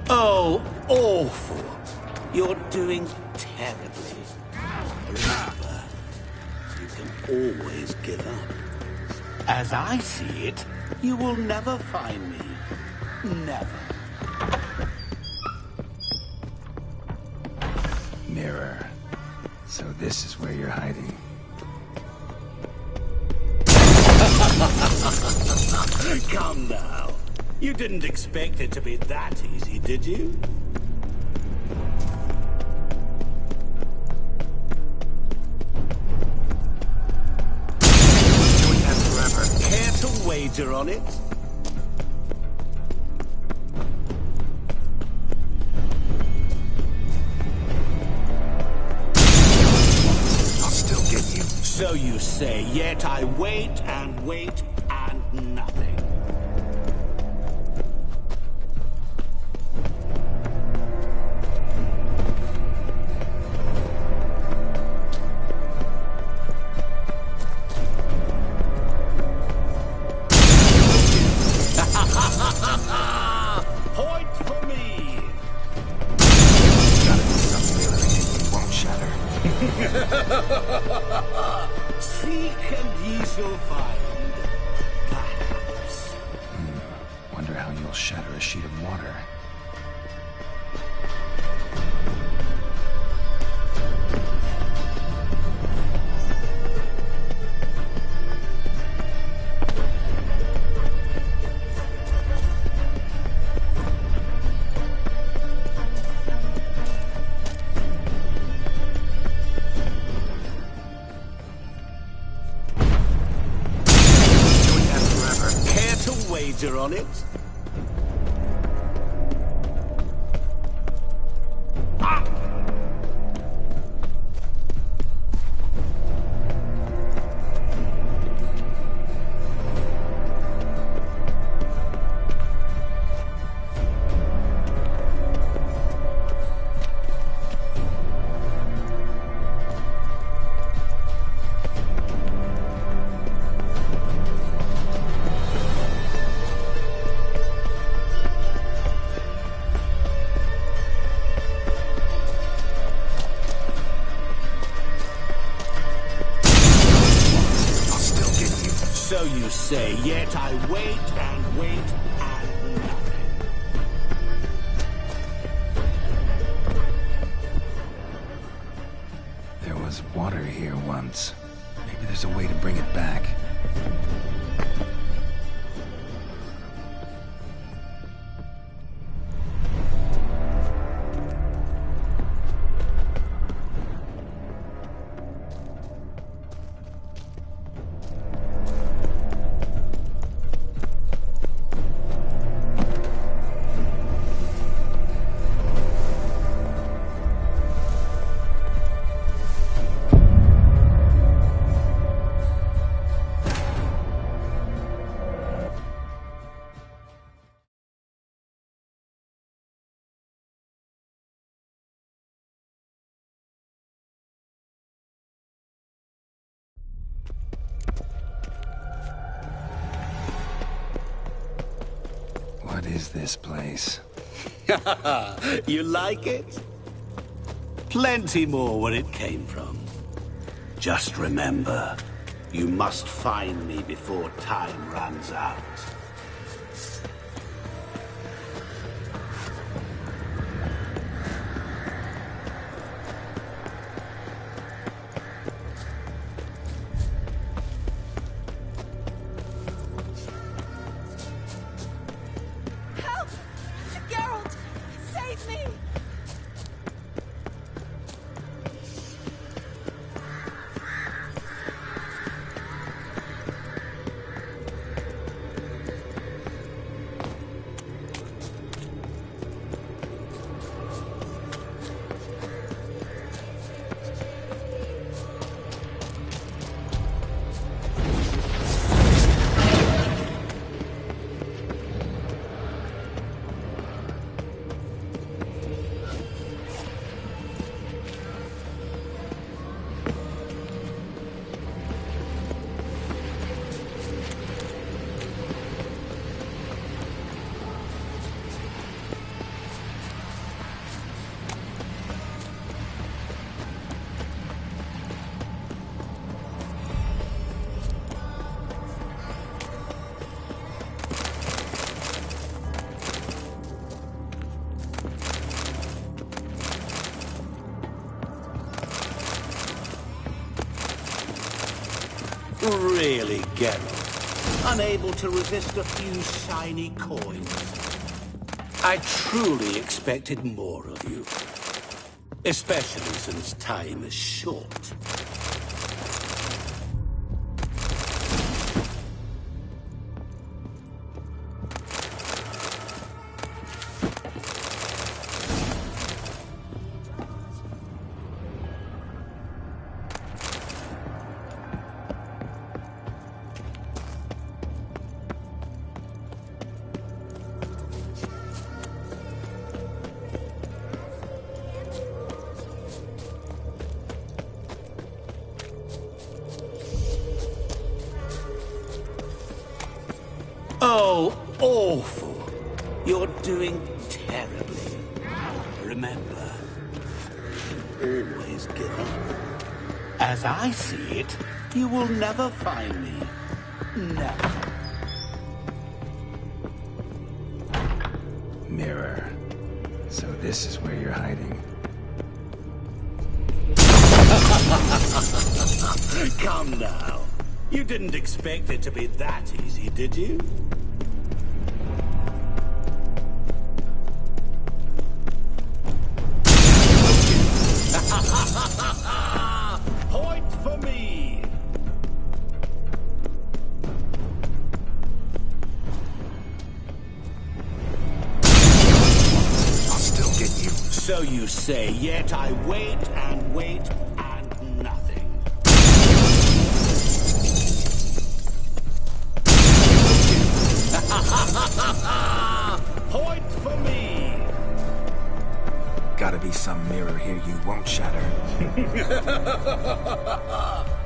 Oh, awful. You're doing terribly. Remember, you can always give up. As I see it, you will never find me. Never. Mirror. So this is where you're hiding. Come now. You didn't expect it to be that easy, did you? Doing that forever. Care to wager on it? I'll still get you. So you say, yet I wait and wait and nothing. Point for me! Gotta do something so anything won't shatter. Seek and ye shall find. Perhaps. Wonder how you'll shatter a sheet of water. Doing that forever. Care to wager on it? I'll still get you. So you say, yet I wait and wait and nothing. There was water here once. Maybe there's a way to bring it back. What is this place? You like it? Plenty more where it came from. Just remember, you must find me before time runs out. Help! Geralt! Save me! Really, Geralt? Unable to resist a few shiny coins? I truly expected more of you. Especially since time is short. Oh, awful. You're doing terribly. Remember, you can always give up. As I see it, you will never find me. Never. Mirror. So this is where you're hiding. Come now. You didn't expect it to be that easy, did you? Point for me! I'll still get you. So you say, yet I wait and wait and nothing. Point for me! Gotta be some mirror here you won't shatter.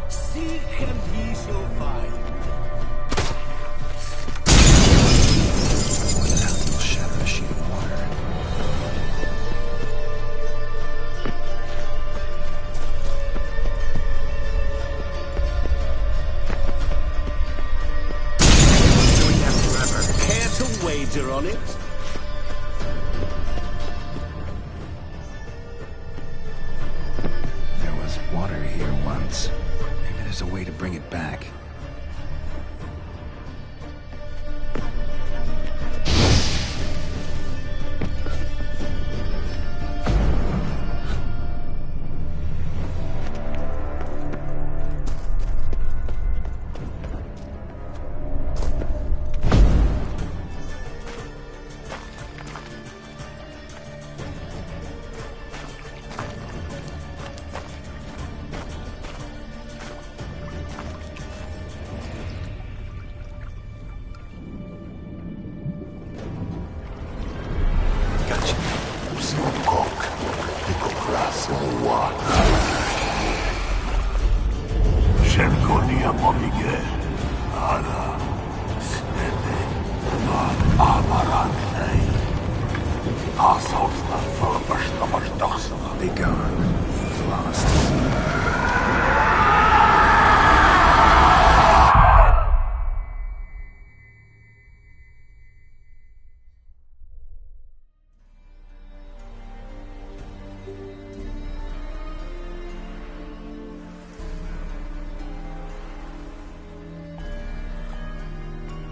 Seek and ye shall find. Wonder how you'll shatter a sheet of water. Doing that forever. Care to wager on it? There was water here once. Maybe there's a way to bring it back. Be gone. You've lost.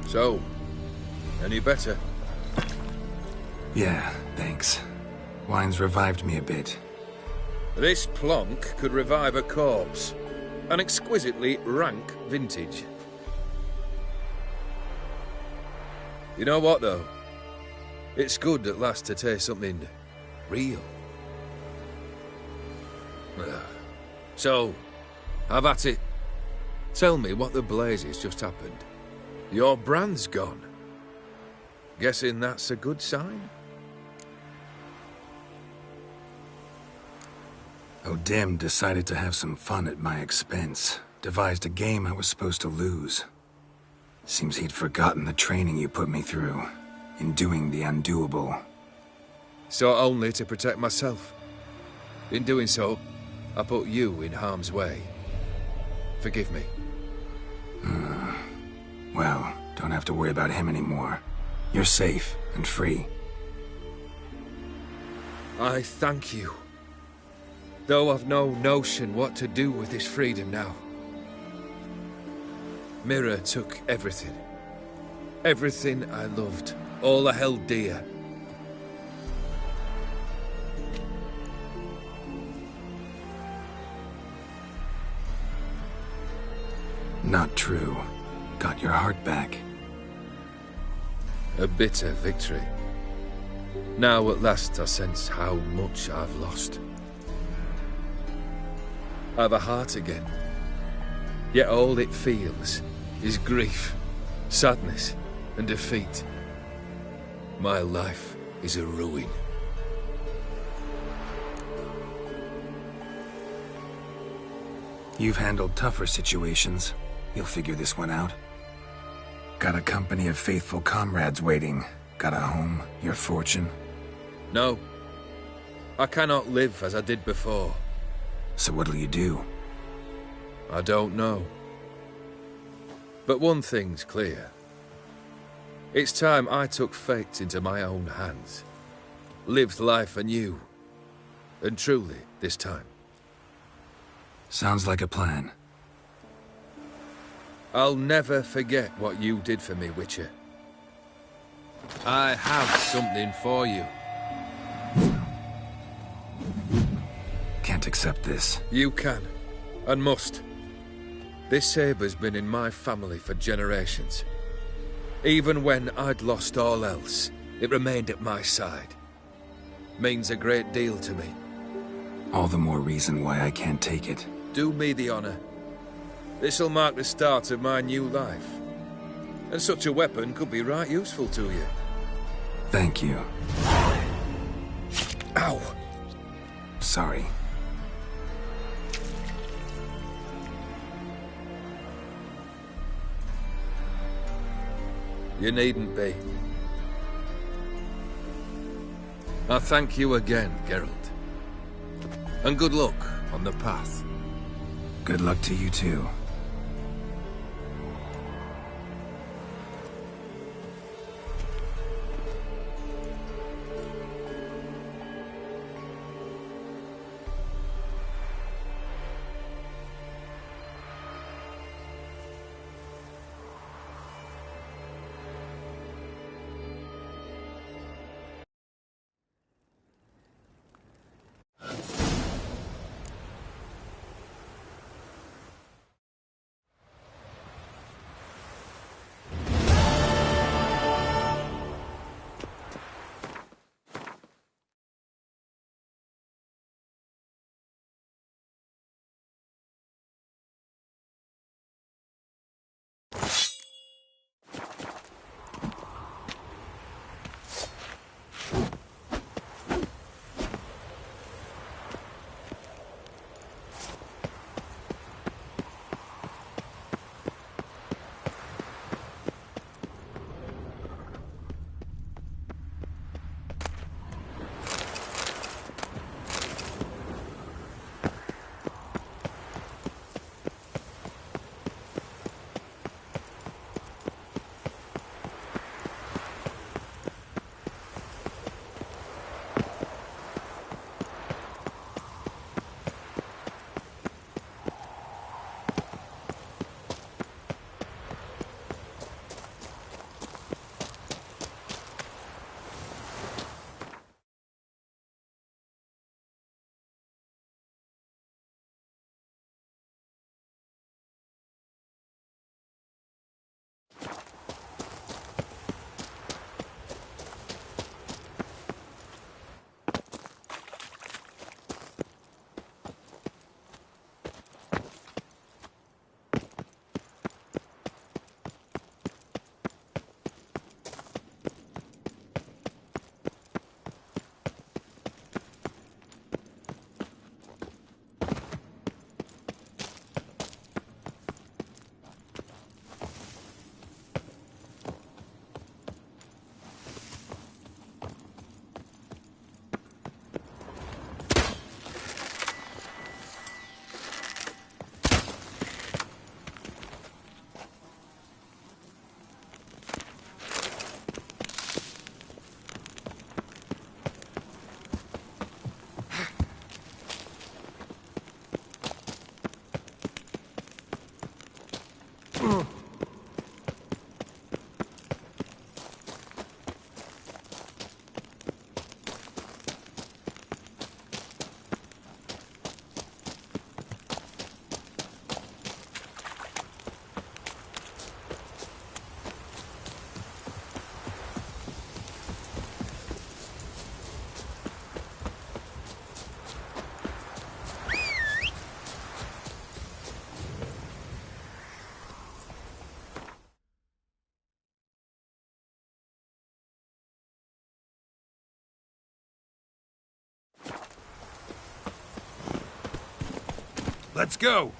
So, any better? Yeah, thanks. Wine's revived me a bit. This plonk could revive a corpse. An exquisitely rank vintage. You know what, though? It's good at last to taste something real. So, have at it. Tell me what the blazes just happened. Your brand's gone. Guessing that's a good sign? O'Dim decided to have some fun at my expense. Devised a game I was supposed to lose. Seems he'd forgotten the training you put me through. In doing the undoable. So only to protect myself. In doing so, I put you in harm's way. Forgive me. Well, don't have to worry about him anymore. You're safe and free. I thank you. Though I've no notion what to do with this freedom now. Mira took everything. Everything I loved. All I held dear. Not true. Got your heart back. A bitter victory. Now at last I sense how much I've lost. I've a heart again. Yet all it feels is grief, sadness, and defeat. My life is a ruin. You've handled tougher situations. You'll figure this one out. Got a company of faithful comrades waiting. Got a home, your fortune. No. I cannot live as I did before. So what'll you do? I don't know. But one thing's clear. It's time I took fate into my own hands. Lived life anew. And truly, this time. Sounds like a plan. I'll never forget what you did for me, Witcher. I have something for you. Can't accept this. You can, and must. This sabre's been in my family for generations. Even when I'd lost all else, it remained at my side. Means a great deal to me. All the more reason why I can't take it. Do me the honor. This'll mark the start of my new life. And such a weapon could be right useful to you. Thank you. Ow! Sorry. You needn't be. I thank you again, Geralt. And good luck on the path. Good luck to you too. Let's go!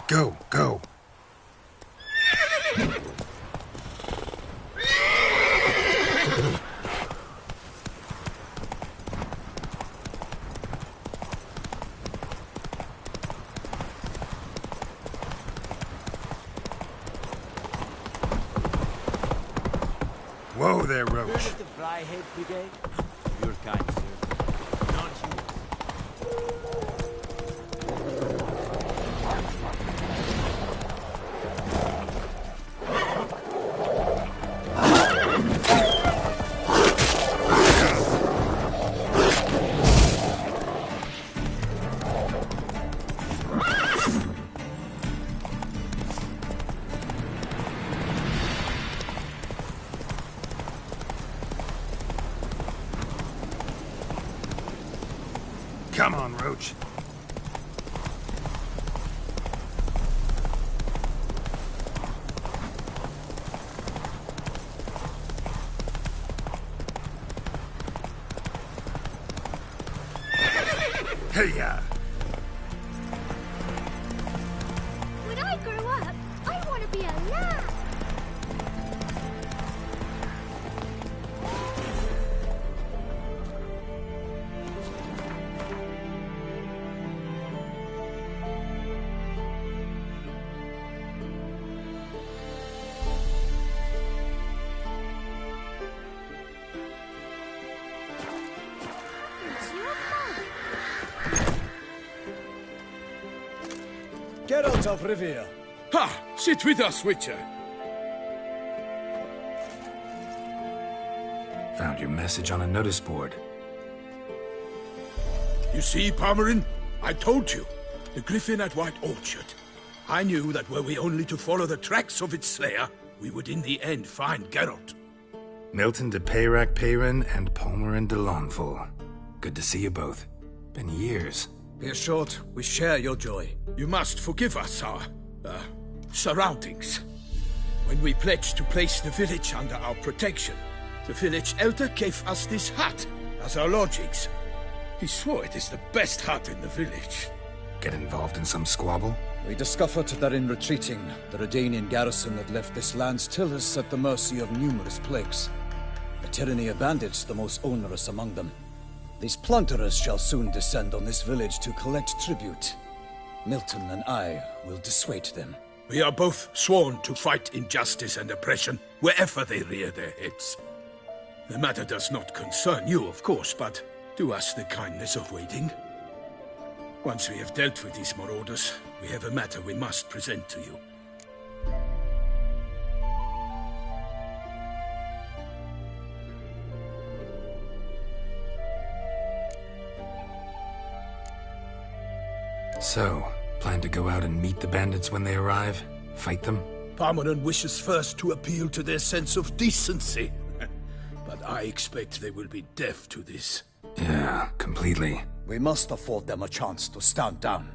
Go, go. Whoa there, Roach. Heard of the Flyhead Brigade? You're kind, sir. Not you. Come on, Roach. Hey-ya! When I grow up, I want to be a lab. It's your fault. Geralt of Rivia. Ha! Sit with us, Witcher. Found your message on a notice board. You see, Parmarin? I told you. The Griffin at White Orchard. I knew that were we only to follow the tracks of its slayer, we would in the end find Geralt. Milton de Peyrac Peyran and Palmerin de Lawnful. Good to see you both. Been years. Be assured, we share your joy. You must forgive us our surroundings. When we pledged to place the village under our protection, the village elder gave us this hut as our lodgings. He swore it is the best hut in the village. Get involved in some squabble? We discovered that in retreating, the Redanian garrison had left this land still is at the mercy of numerous plagues. The tyranny of bandits the most onerous among them. These plunderers shall soon descend on this village to collect tribute. Milton and I will dissuade them. We are both sworn to fight injustice and oppression wherever they rear their heads. The matter does not concern you, of course, but do us the kindness of waiting. Once we have dealt with these marauders, we have a matter we must present to you. So, plan to go out and meet the bandits when they arrive? Fight them? Parmeron wishes first to appeal to their sense of decency. But I expect they will be deaf to this. Yeah, completely. We must afford them a chance to stand down.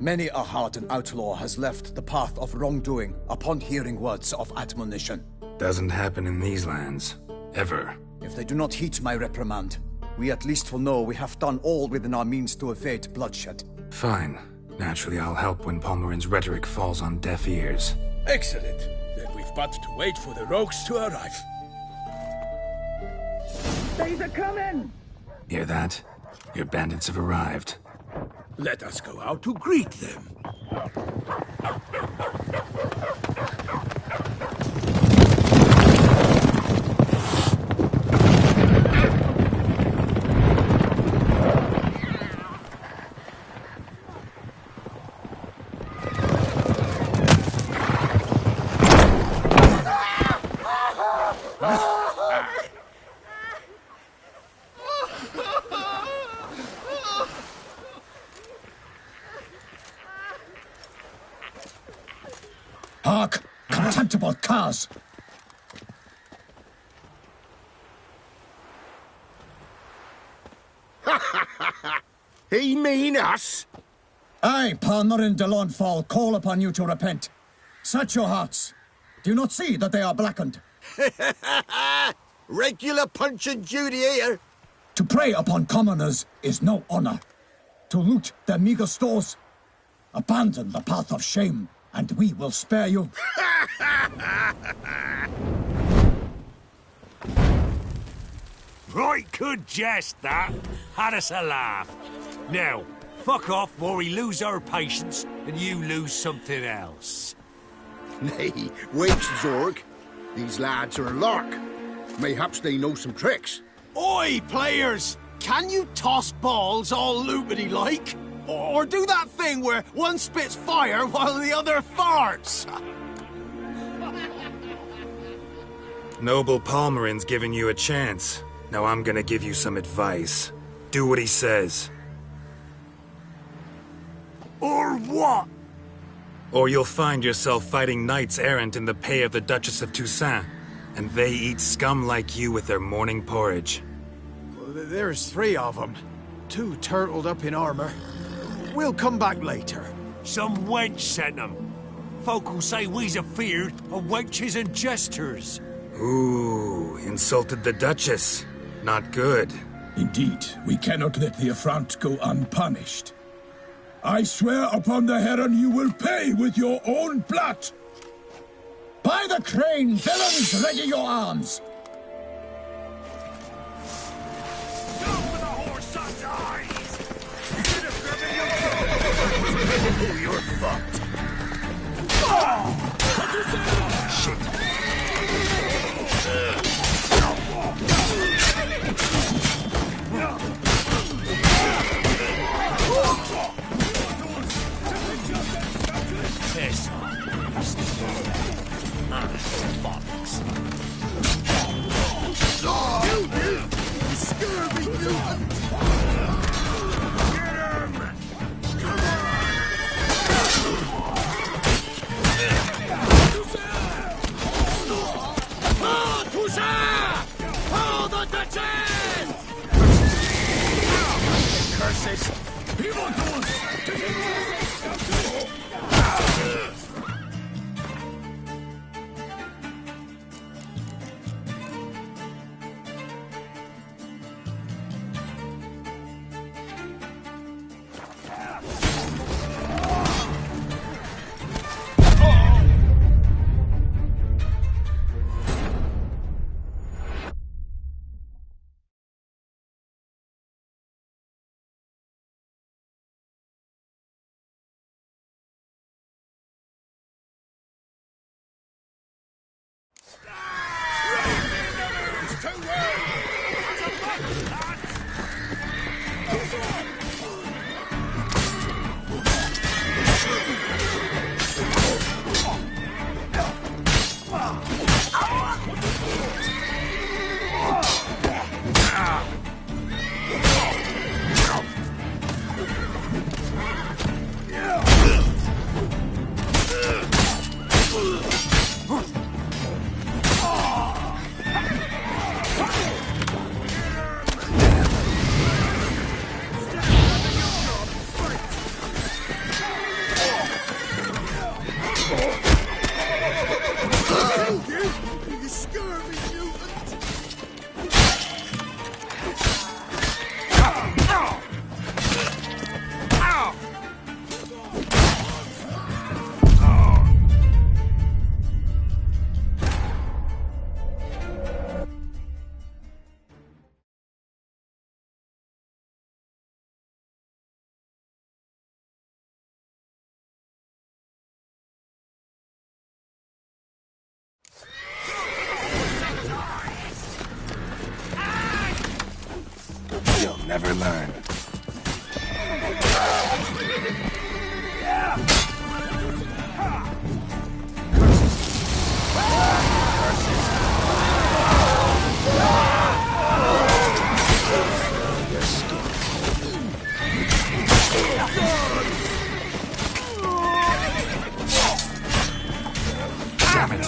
Many a hardened outlaw has left the path of wrongdoing upon hearing words of admonition. Doesn't happen in these lands. Ever. If they do not heed my reprimand, we at least will know we have done all within our means to evade bloodshed. Fine. Naturally, I'll help when Palmerin's rhetoric falls on deaf ears. Excellent. Then we've but to wait for the rogues to arrive. They's a coming! Hear that? Your bandits have arrived. Let us go out to greet them. Hark! Contemptible curs! He mean us? I, Palmerin de Launfal, call upon you to repent. Set your hearts. Do you not see that they are blackened? Regular Punch and Judy here. To prey upon commoners is no honor. To loot their meager stores, abandon the path of shame, and we will spare you. Right good jest, that. Had us a laugh. Now, fuck off or we lose our patience and you lose something else. Nay, wait, Zorg. These lads are a lark. Mayhaps they know some tricks. Oi, players! Can you toss balls all loopity-like? Or do that thing where one spits fire while the other farts? Noble Palmerin's giving you a chance. Now I'm gonna give you some advice. Do what he says. Or what? Or you'll find yourself fighting knights errant in the pay of the Duchess of Toussaint. And they eat scum like you with their morning porridge. There's 3 of them. 2 turtled up in armor. We'll come back later. Some wench sent them. Folk will say we's afeard of wenches and jesters. Ooh, insulted the Duchess. Not good. Indeed, we cannot let the affront go unpunished. I swear upon the Heron you will pay with your own blood! By the crane, villains, ready your arms! Go for the horse's eyes! Oh, you're fucked. Shit. Yes. You scurvy mutant! Get him! Ah, Toussaint! Hold the Duchess! Curses! Never learn. Damn it.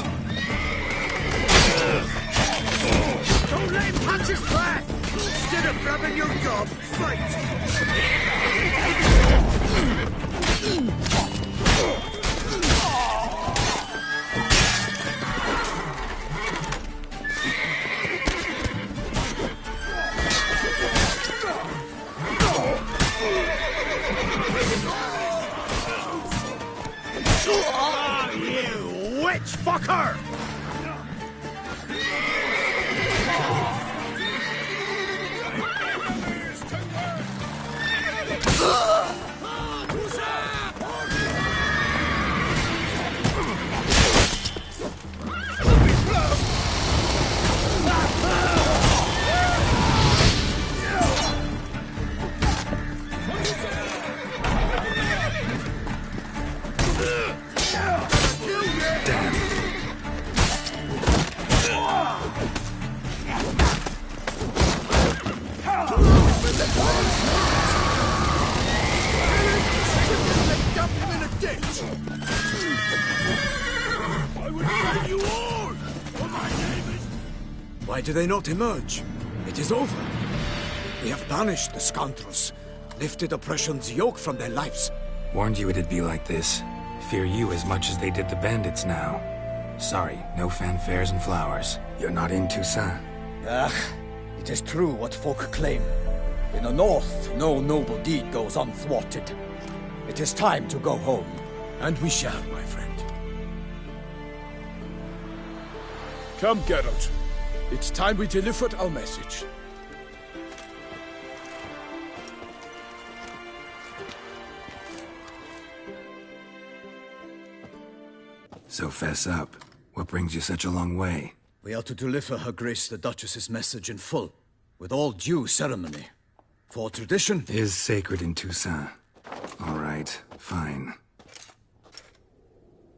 Don't let him punch his back! Instead of grabbing your gob, fight! Oh, you witch fucker! Why do they not emerge? It is over. We have banished the scoundrels, lifted oppression's yoke from their lives. Warned you it'd be like this. Fear you as much as they did the bandits now. Sorry, no fanfares and flowers. You're not in Toussaint. Ah, it is true what folk claim. In the north, no noble deed goes unthwarted. It is time to go home. And we shall, my friend. Come, Geralt. It's time we delivered our message. So fess up. What brings you such a long way? We are to deliver Her Grace the Duchess's message in full, with all due ceremony. For tradition is sacred in Toussaint. All right, fine.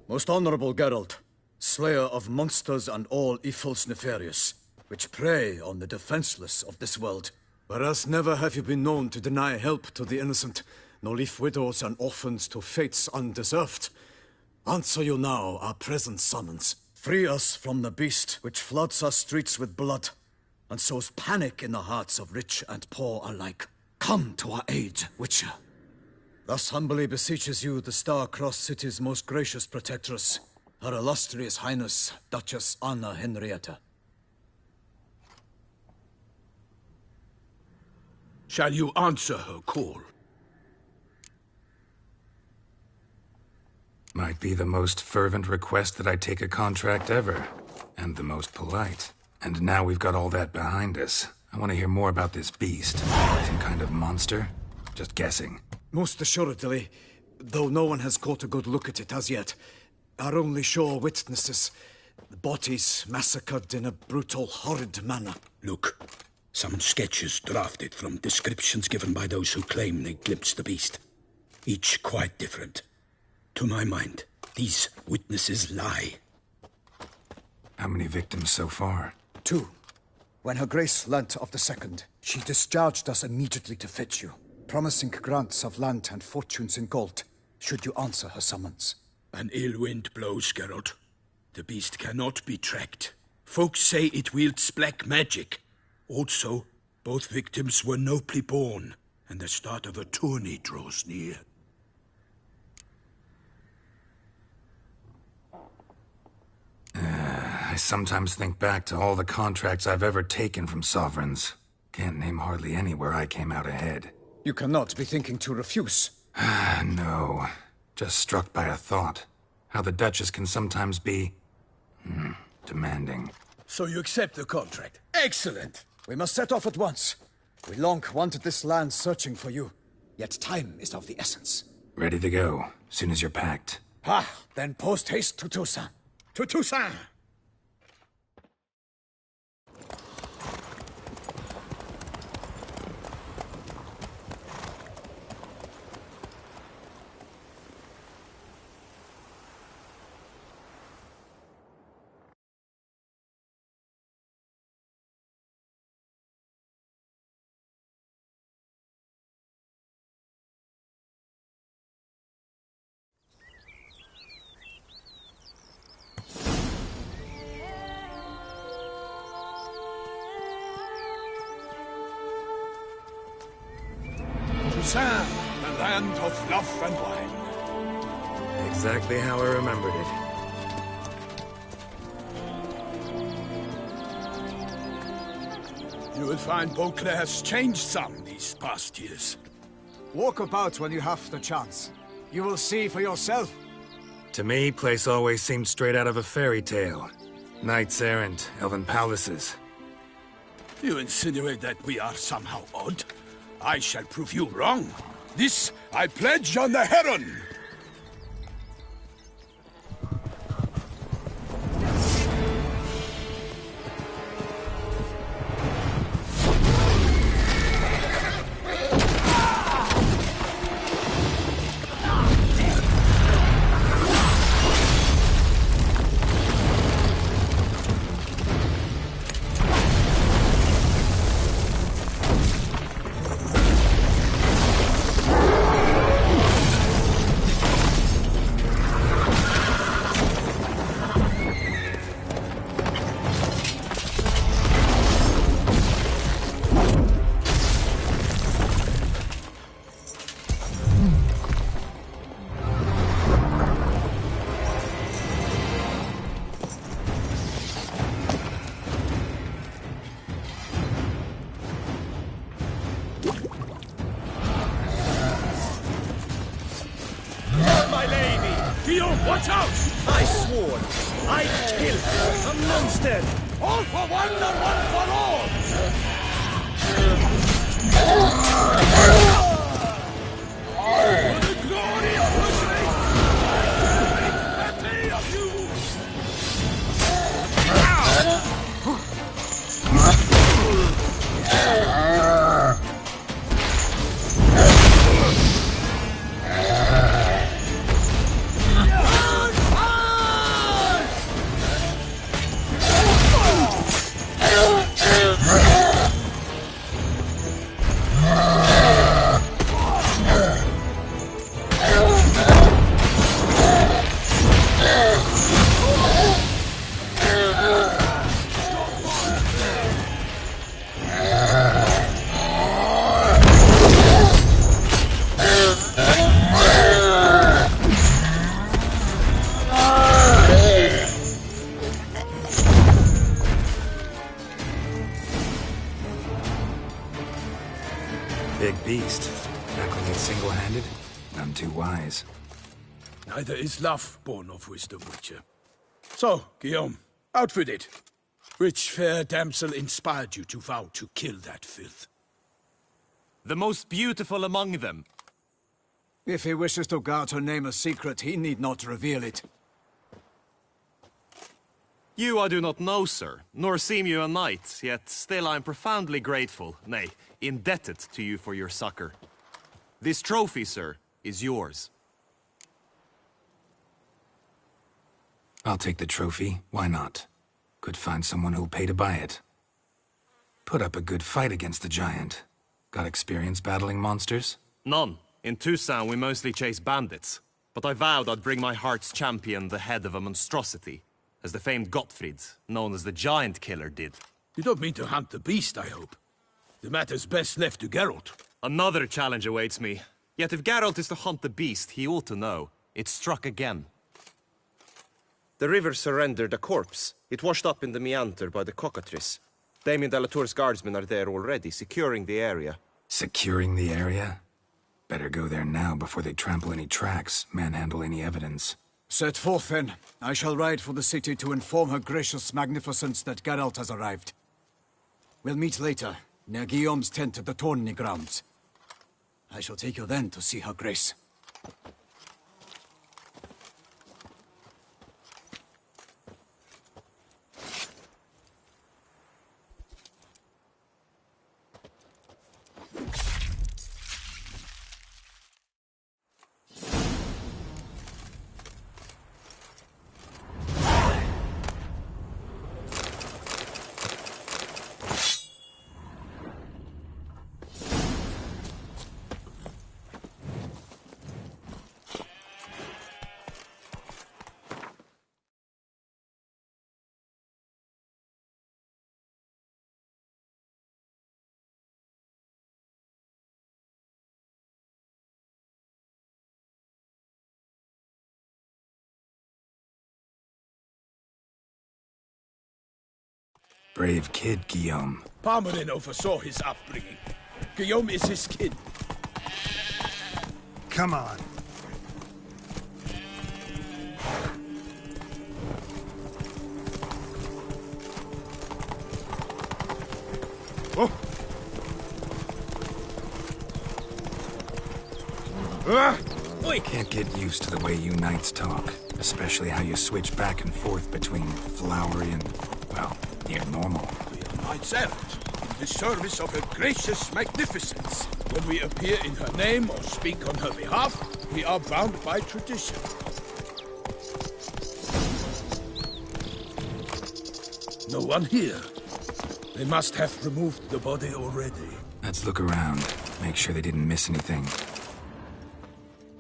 Most honorable Geralt, slayer of monsters and all evils nefarious, which prey on the defenseless of this world. Whereas never have you been known to deny help to the innocent, nor leave widows and orphans to fates undeserved. Answer you now our present summons. Free us from the beast which floods our streets with blood, and sows panic in the hearts of rich and poor alike. Come to our aid, Witcher. Thus humbly beseeches you the Star-Crossed City's most gracious protectress, Her Illustrious Highness, Duchess Anna Henrietta. Shall you answer her call? Might be the most fervent request that I take a contract ever, and the most polite. And now we've got all that behind us. I want to hear more about this beast. Some kind of monster? Just guessing. Most assuredly, though no one has caught a good look at it as yet. Our only sure witnesses, the bodies massacred in a brutal, horrid manner. Look, some sketches drafted from descriptions given by those who claim they glimpsed the beast. Each quite different. To my mind, these witnesses lie. How many victims so far? 2. When Her Grace learnt of the second, she discharged us immediately to fetch you, promising grants of land and fortunes in gold, should you answer her summons. An ill wind blows, Geralt. The beast cannot be tracked. Folks say it wields black magic. Also, both victims were nobly born, and the start of a tourney draws near. I sometimes think back to all the contracts I've ever taken from sovereigns. Can't name hardly any where I came out ahead. You cannot be thinking to refuse. No. Just struck by a thought. How the Duchess can sometimes be... demanding. So you accept the contract? Excellent! We must set off at once. We long wanted this land searching for you. Yet time is of the essence. Ready to go, soon as you're packed. Then post-haste to Toussaint. To Toussaint! Toussaint, the land of love and wine. Exactly how I remembered it. You will find Beauclair's changed some these past years. Walk about when you have the chance. You will see for yourself. To me, place always seemed straight out of a fairy tale. Knights errant, elven palaces. You insinuate that we are somehow odd? I shall prove you wrong. This I pledge on the Heron! Watch out! I swore I'd kill her. A monster! All for one and one for all! For the glory of her great family of you! Big beast. Tackling it single-handed? None too wise. Neither is love born of wisdom, Witcher. So, Guillaume, out with it. Which fair damsel inspired you to vow to kill that filth? The most beautiful among them. If he wishes to guard her name a secret, he need not reveal it. You I do not know, sir, nor seem you a knight, yet still I am profoundly grateful, nay, indebted to you for your succor. This trophy, sir, is yours. I'll take the trophy. Why not? Could find someone who'll pay to buy it. Put up a good fight against the giant. Got experience battling monsters? None. In Toussaint we mostly chase bandits. But I vowed I'd bring my heart's champion the head of a monstrosity, as the famed Gottfried, known as the Giant Killer, did. You don't mean to hunt the beast, I hope. The matter's best left to Geralt. Another challenge awaits me. Yet if Geralt is to hunt the beast, he ought to know. It struck again. The river surrendered a corpse. It washed up in the meander by the cockatrice. Damien de la Tour's guardsmen are there already, securing the area. Securing the area? Better go there now before they trample any tracks, manhandle any evidence. Set forth, then. I shall ride for the city to inform her gracious magnificence that Geralt has arrived. We'll meet later, near Guillaume's tent at the tourney grounds. I shall take you then to see her grace. Brave kid, Guillaume. Parmelin oversaw his upbringing. Guillaume is his kin. Come on. Oh. I can't get used to the way you knights talk, especially how you switch back and forth between flowery and, well, near normal. We are knights errant, in the service of her gracious magnificence. When we appear in her name or speak on her behalf, we are bound by tradition. No one here. They must have removed the body already. Let's look around, make sure they didn't miss anything.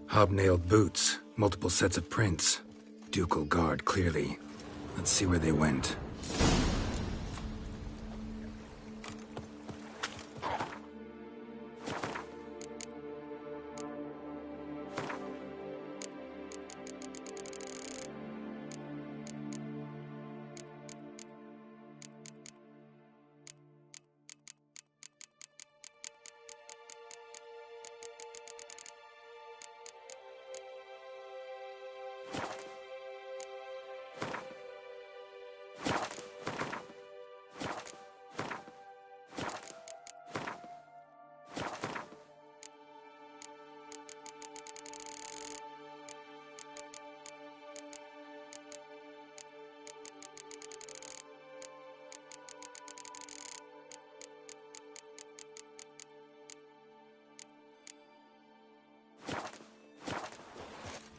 Hobnailed boots, multiple sets of prints. Ducal guard, clearly. Let's see where they went.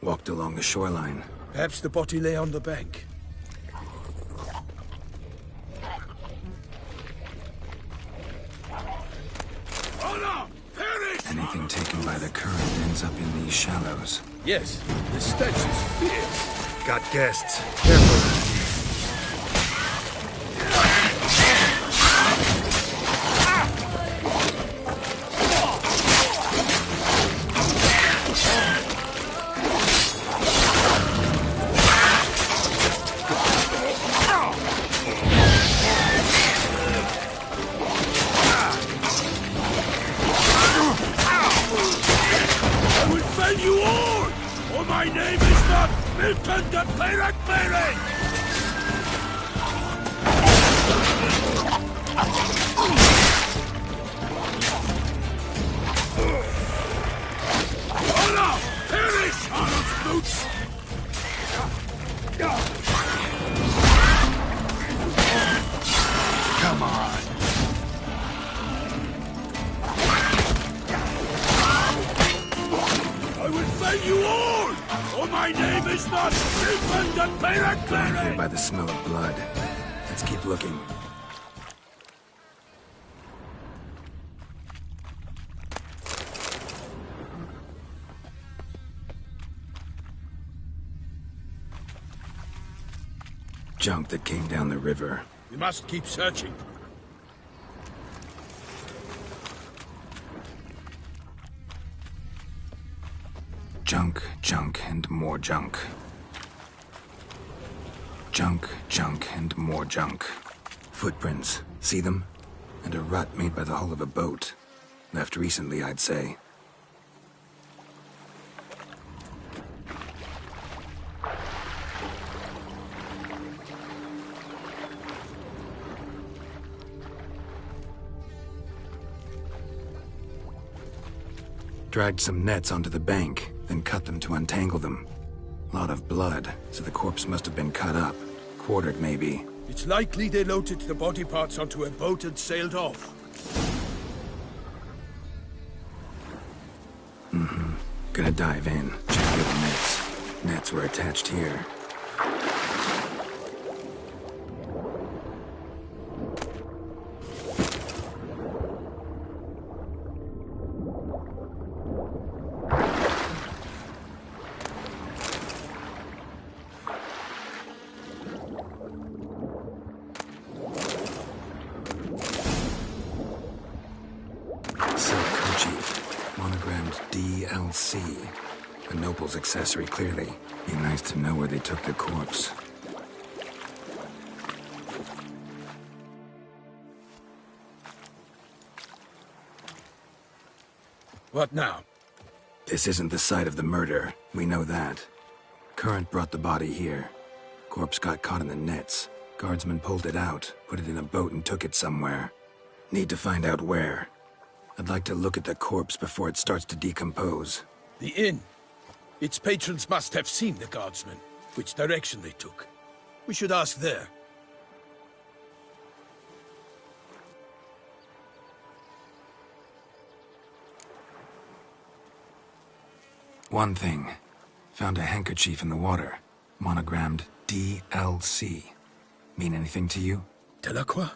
Walked along the shoreline. Perhaps the body lay on the bank. Anything taken by the current ends up in these shallows. Yes, the stench is fierce. Got guests. Careful. my name is not Milton de Peyrac-Mary! Hola! Perish, Arnold's boots! Come on. I will fell you all! Or my name is not Milton de Blind here Peyrac-Mary! by the smell of blood. Let's keep looking. Junk that came down the river. We must keep searching. Junk, junk, and more junk. Junk, junk, and more junk. Footprints. See them? And a rut made by the hull of a boat. Left recently, I'd say. Dragged some nets onto the bank, then cut them to untangle them. Lot of blood, so the corpse must have been cut up. Quartered, maybe. It's likely they loaded the body parts onto a boat and sailed off. Mm-hmm. Gonna dive in, check for the nets. Nets were attached here. Monogrammed DLC. A noble's accessory, clearly. Be nice to know where they took the corpse. What now? This isn't the site of the murder. We know that. Current brought the body here. Corpse got caught in the nets. Guardsmen pulled it out, put it in a boat and took it somewhere. Need to find out where. I'd like to look at the corpse before it starts to decompose. The inn. Its patrons must have seen the guardsmen, which direction they took. We should ask there. One thing. Found a handkerchief in the water. Monogrammed DLC. Mean anything to you? Delacroix?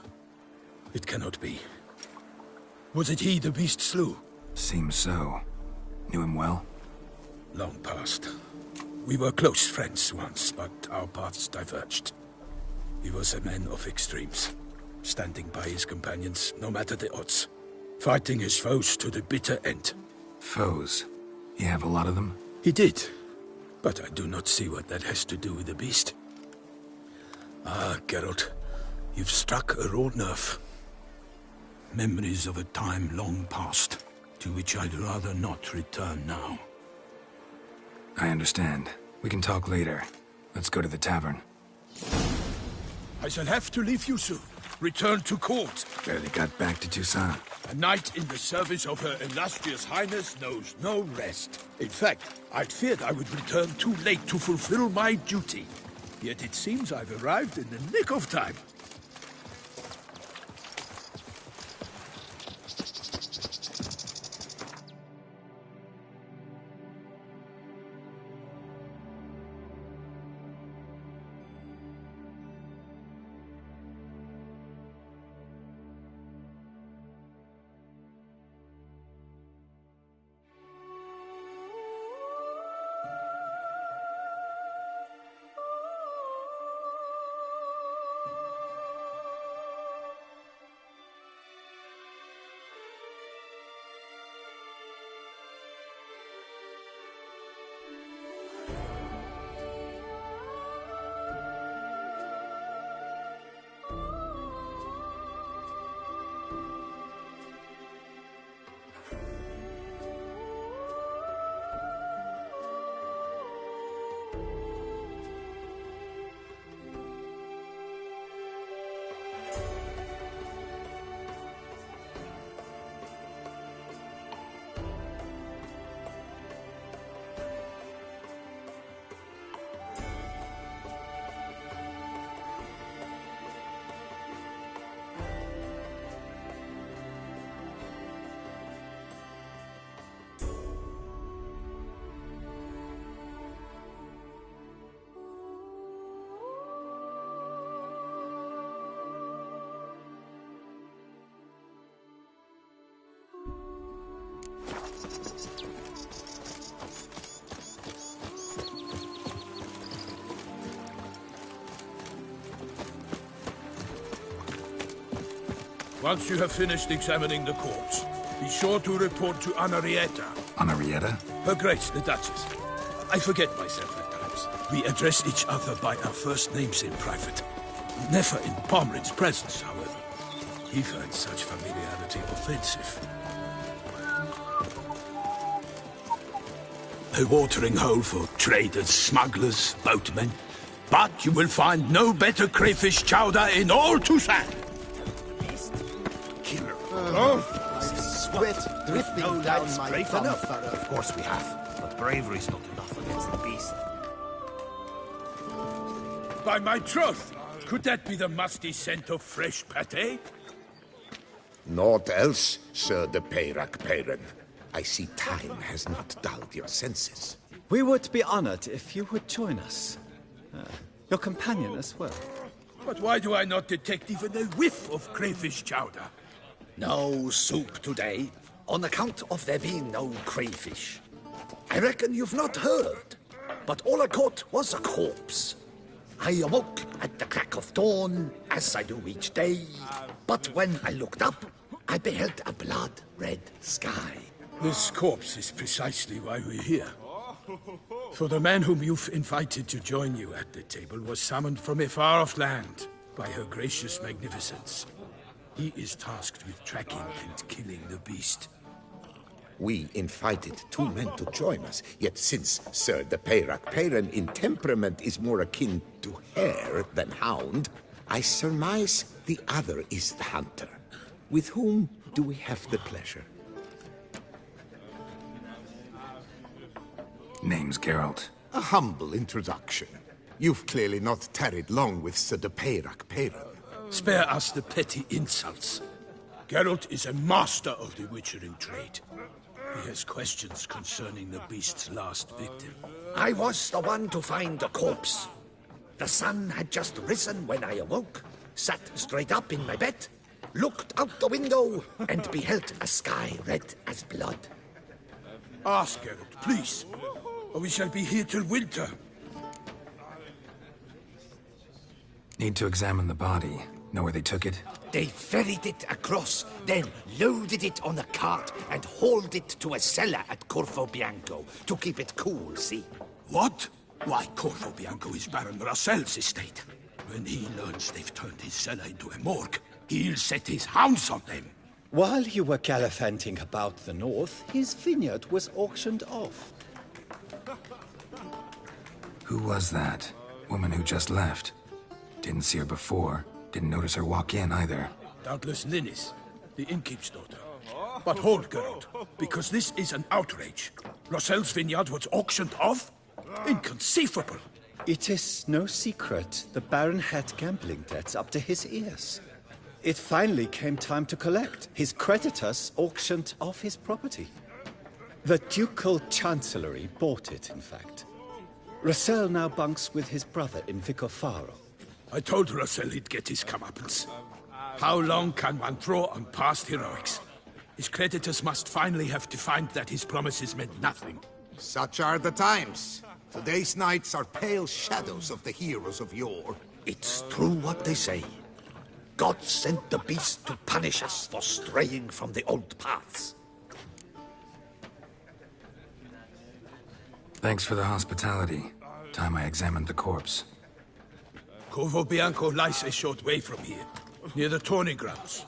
It cannot be. Was it he the beast slew? Seems so. Knew him well? Long past. We were close friends once, but our paths diverged. He was a man of extremes, standing by his companions, no matter the odds. Fighting his foes to the bitter end. Foes? You have a lot of them? He did. But I do not see what that has to do with the beast. Ah, Geralt, you've struck a raw nerve. Memories of a time long past, to which I'd rather not return now. I understand. We can talk later. Let's go to the tavern. I shall have to leave you soon. Return to court. Barely got back to Toussaint. A knight in the service of Her Illustrious Highness knows no rest. In fact, I'd feared I would return too late to fulfill my duty. Yet it seems I've arrived in the nick of time. Once you have finished examining the corpse, be sure to report to Anarietta. Anarietta? Her Grace, the Duchess. I forget myself at times. We address each other by our first names in private. Never in Pomrin's presence, however. He finds such familiarity offensive. A watering hole for traders, smugglers, boatmen. But you will find no better crayfish chowder in all Toussaint. Killer. Sweat drifting down my thumb. Of course we have. But bravery's not enough against the beast. By my troth, could that be the musty scent of fresh pate? Naught else, Sir de Peyrac Peyran. I see time has not dulled your senses. We would be honored if you would join us. Your companion as well. But why do I not detect even a whiff of crayfish chowder? No soup today, on account of there being no crayfish. I reckon you've not heard, but all I caught was a corpse. I awoke at the crack of dawn, as I do each day, but when I looked up, I beheld a blood-red sky. This corpse is precisely why we're here. For the man whom you've invited to join you at the table was summoned from a far-off land by her gracious magnificence. He is tasked with tracking and killing the beast. We invited two men to join us, yet since Sir de Peyrac Peyran in temperament is more akin to hare than hound, I surmise the other is the hunter. With whom do we have the pleasure? Name's Geralt. A humble introduction. You've clearly not tarried long with Sir de Peyrac Peyran. Spare us the petty insults. Geralt is a master of the witchering trade. He has questions concerning the beast's last victim. I was the one to find the corpse. The sun had just risen when I awoke, sat straight up in my bed, looked out the window, and beheld a sky red as blood. Ask Geralt, please, or we shall be here till winter. Need to examine the body. Know where they took it? They ferried it across, then loaded it on a cart and hauled it to a cellar at Corvo Bianco to keep it cool, see? What? Why, Corvo Bianco is Baron Rossel's estate. When he learns they've turned his cellar into a morgue, he'll set his hounds on them. While you were gallivanting about the north, his vineyard was auctioned off. Who was that? Woman who just left. Didn't see her before. Didn't notice her walk in either. Doubtless Linnis, the innkeep's daughter. But hold, Geralt, because this is an outrage. Rossel's vineyard was auctioned off? Inconceivable. It is no secret the Baron had gambling debts up to his ears. It finally came time to collect. His creditors auctioned off his property. The Ducal Chancellery bought it, in fact. Rossel now bunks with his brother in Vicofaro. I told Rossel he'd get his comeuppance. How long can one throw on past heroics? His creditors must finally have to find that his promises meant nothing. Such are the times. Today's knights are pale shadows of the heroes of yore. It's true what they say. God sent the beast to punish us for straying from the old paths. Thanks for the hospitality. Time I examined the corpse. Corvo Bianco lies a short way from here, near the tourney grounds.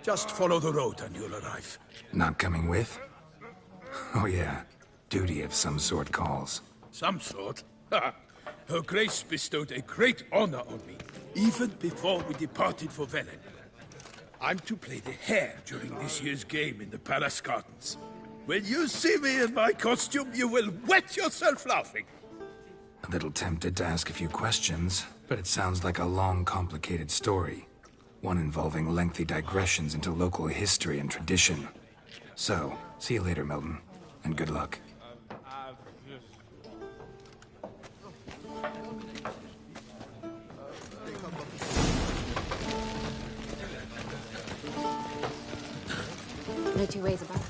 Just follow the road and you'll arrive. Not coming with? Oh yeah, duty of some sort calls. Some sort? Her Grace bestowed a great honor on me, even before we departed for Velen. I'm to play the hare during this year's game in the palace gardens. When you see me in my costume, you will wet yourself laughing. A little tempted to ask a few questions, but it sounds like a long, complicated story. One involving lengthy digressions into local history and tradition. So, see you later, Milton, and good luck. No two ways about it.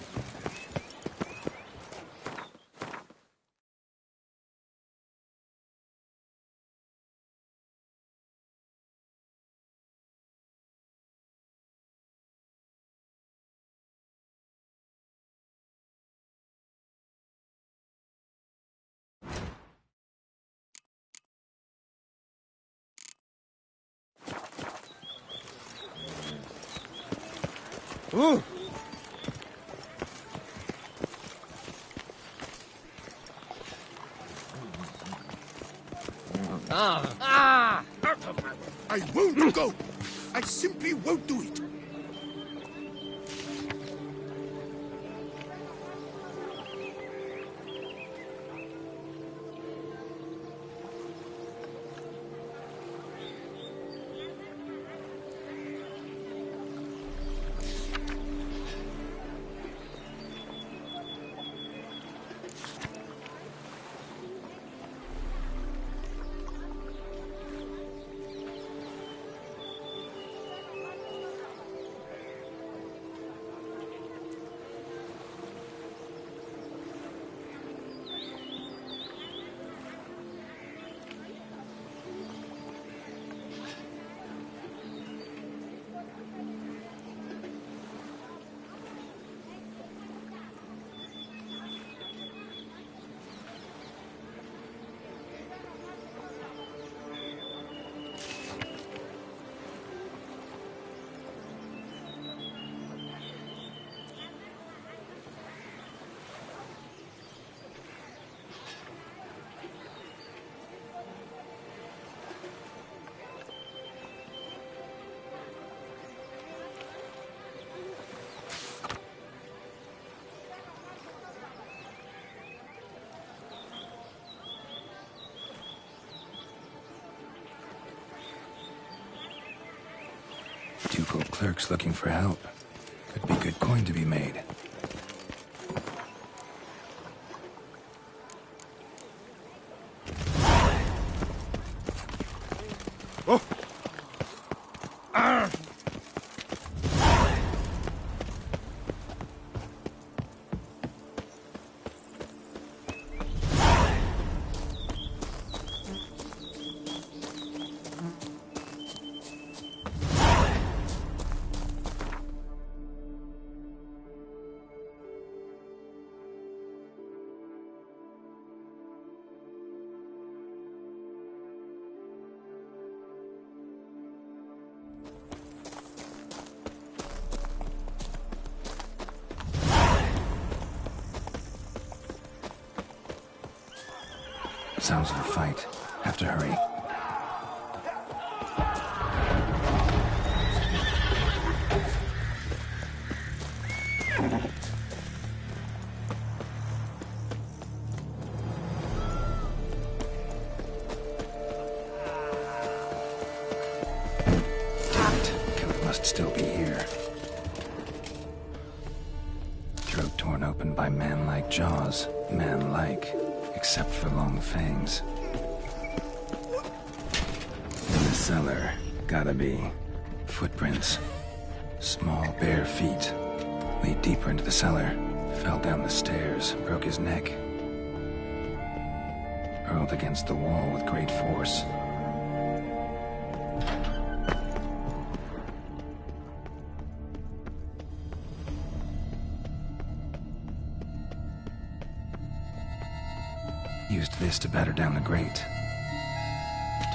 Ooh. Out of my way. I won't go. I simply won't do it. Ducal clerks looking for help. Could be good coin to be made. Oh. Sounds of a fight. Have to hurry. Damn it. Killer must still be here. Throat torn open by man-like jaws. Man-like. Except for long fangs. In the cellar, gotta be footprints. Small, bare feet. Lead deeper into the cellar. Fell down the stairs, broke his neck. Hurled against the wall with great force. Used this to batter down the grate.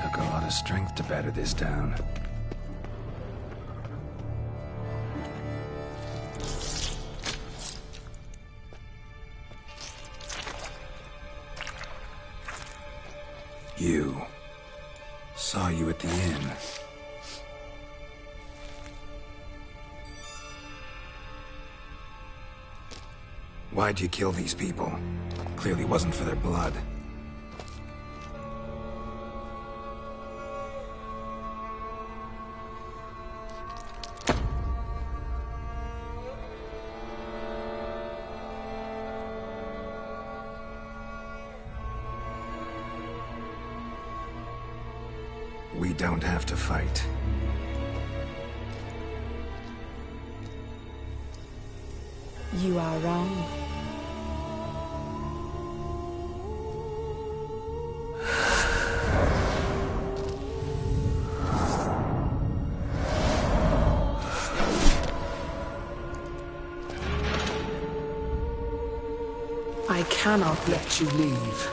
Took a lot of strength to batter this down. You. Saw you at the inn. Why'd you kill these people? Clearly wasn't for their blood. We don't have to fight. You are wrong. I cannot let you leave.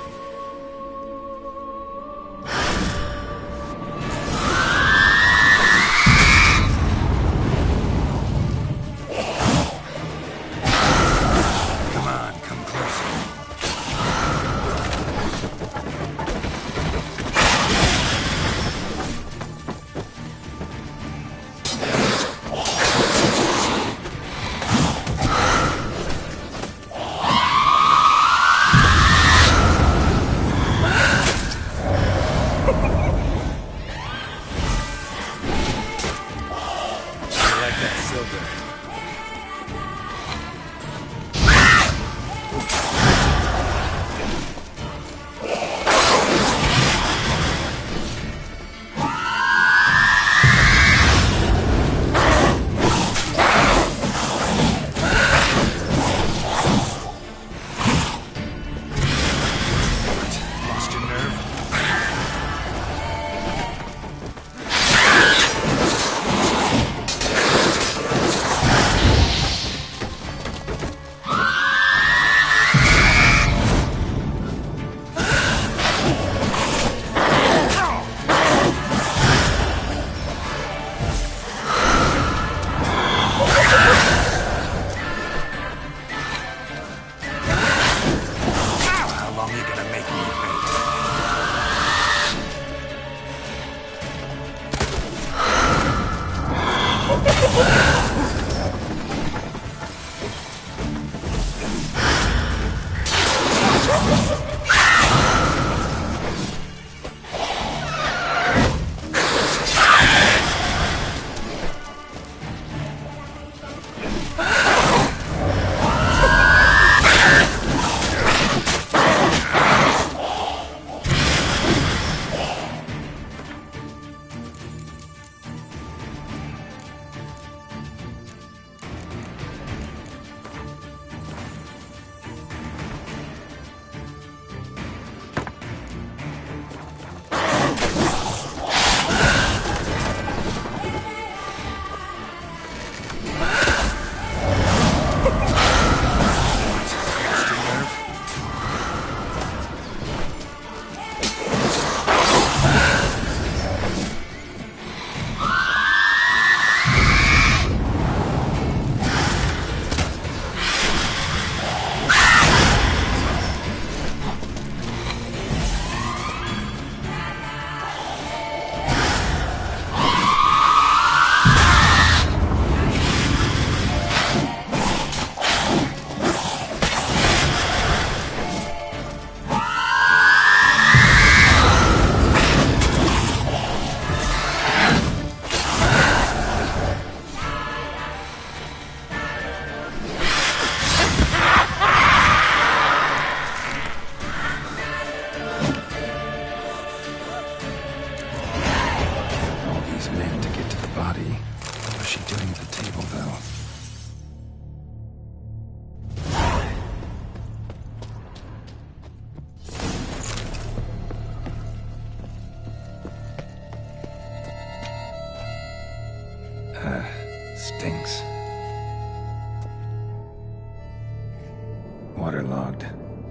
Waterlogged.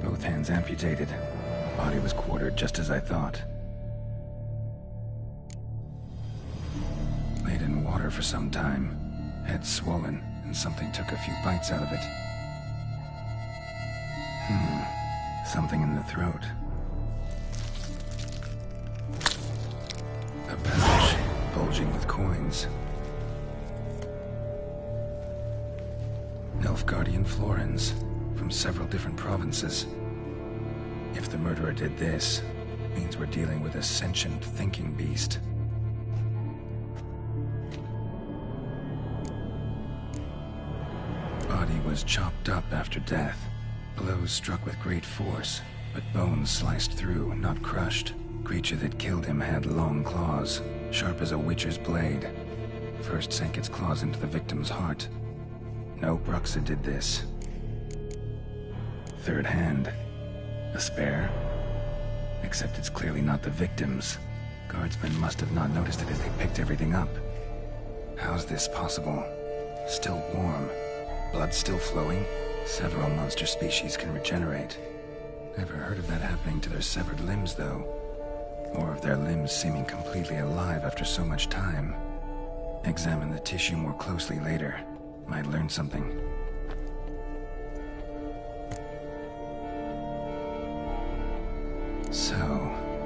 Both hands amputated. Body was quartered just as I thought. Laid in water for some time. Head swollen, and something took a few bites out of it. Something in the throat. A pouch, bulging with coins. Nilfgaardian florins, from several different provinces. If the murderer did this, it means we're dealing with a sentient thinking beast. Body was chopped up after death. Blows struck with great force, but bones sliced through, not crushed. Creature that killed him had long claws, sharp as a witcher's blade. First sank its claws into the victim's heart. No Bruxa did this. Third hand. A spare? Except it's clearly not the victim's. Guardsmen must have not noticed it as they picked everything up. How's this possible? Still warm. Blood still flowing? Several monster species can regenerate. Never heard of that happening to their severed limbs, though. Or of their limbs seeming completely alive after so much time. Examine the tissue more closely later. Might learn something. So,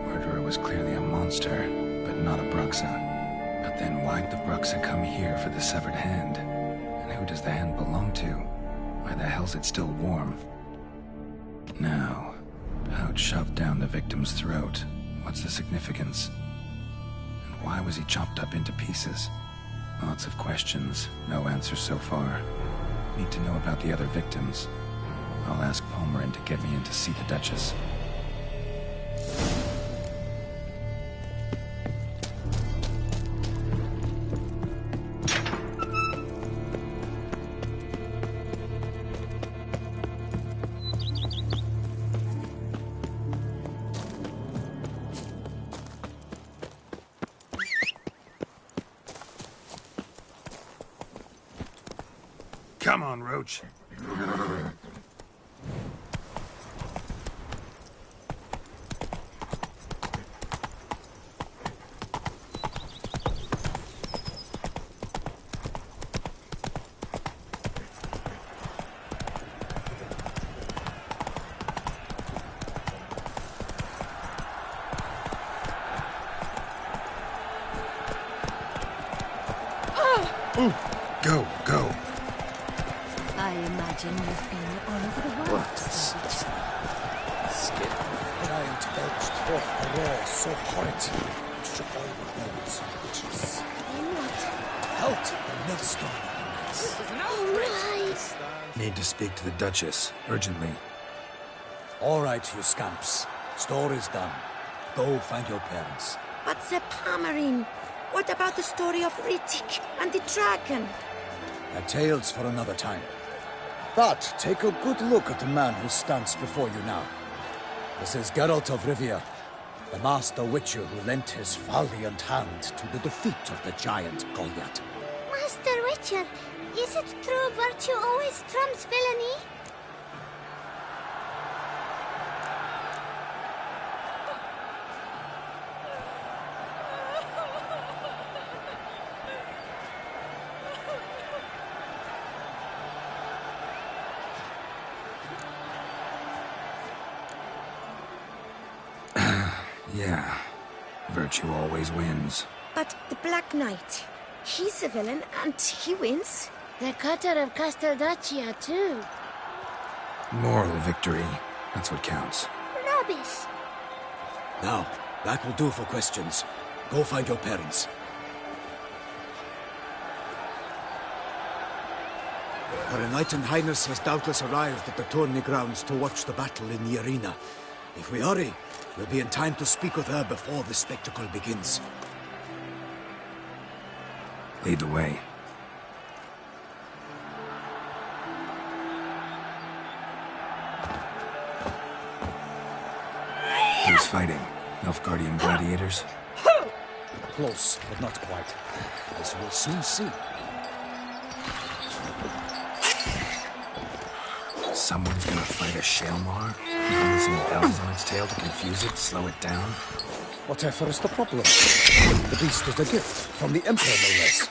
murderer was clearly a monster, but not a Bruxa. But then why'd the Bruxa come here for the severed hand? And who does the hand belong to? Why the hell's it still warm? Now, pouch shoved down the victim's throat. What's the significance? And why was he chopped up into pieces? Lots of questions, no answers so far. Need to know about the other victims. I'll ask Palmerin to get me in to see the Duchess. Come on, Roach. Go, go. I imagine you've been all over the world. What a sight. Skin giant edged forth the raw so horrid it shook all the bones of witches. Out the millstone. This is an outrage. Need to speak to the Duchess, urgently. All right, you scamps. Story's done. Go find your parents. But Sir Palmerin, what about the story of Riddick and the dragon? A tale's for another time. But take a good look at the man who stands before you now. This is Geralt of Rivia, the master witcher who lent his valiant hand to the defeat of the giant Goliath. Master Witcher, is it true virtue always trumps villainy? Yeah, virtue always wins. But the Black Knight, he's a villain and he wins. The cutter of Casteldacia, too. Moral victory, that's what counts. Rubbish. Now, that will do for questions. Go find your parents. Her Enlightened Highness has doubtless arrived at the tourney grounds to watch the battle in the arena. If we hurry, we'll be in time to speak with her before the spectacle begins. Lead the way. Who's fighting? Nilfgaardian gladiators? Close, but not quite. As we'll soon see. Someone's gonna fight a Shalmar? Not listening bells on its tail to confuse it, slow it down? Whatever is the problem? The beast is a gift from the Emperor, no less.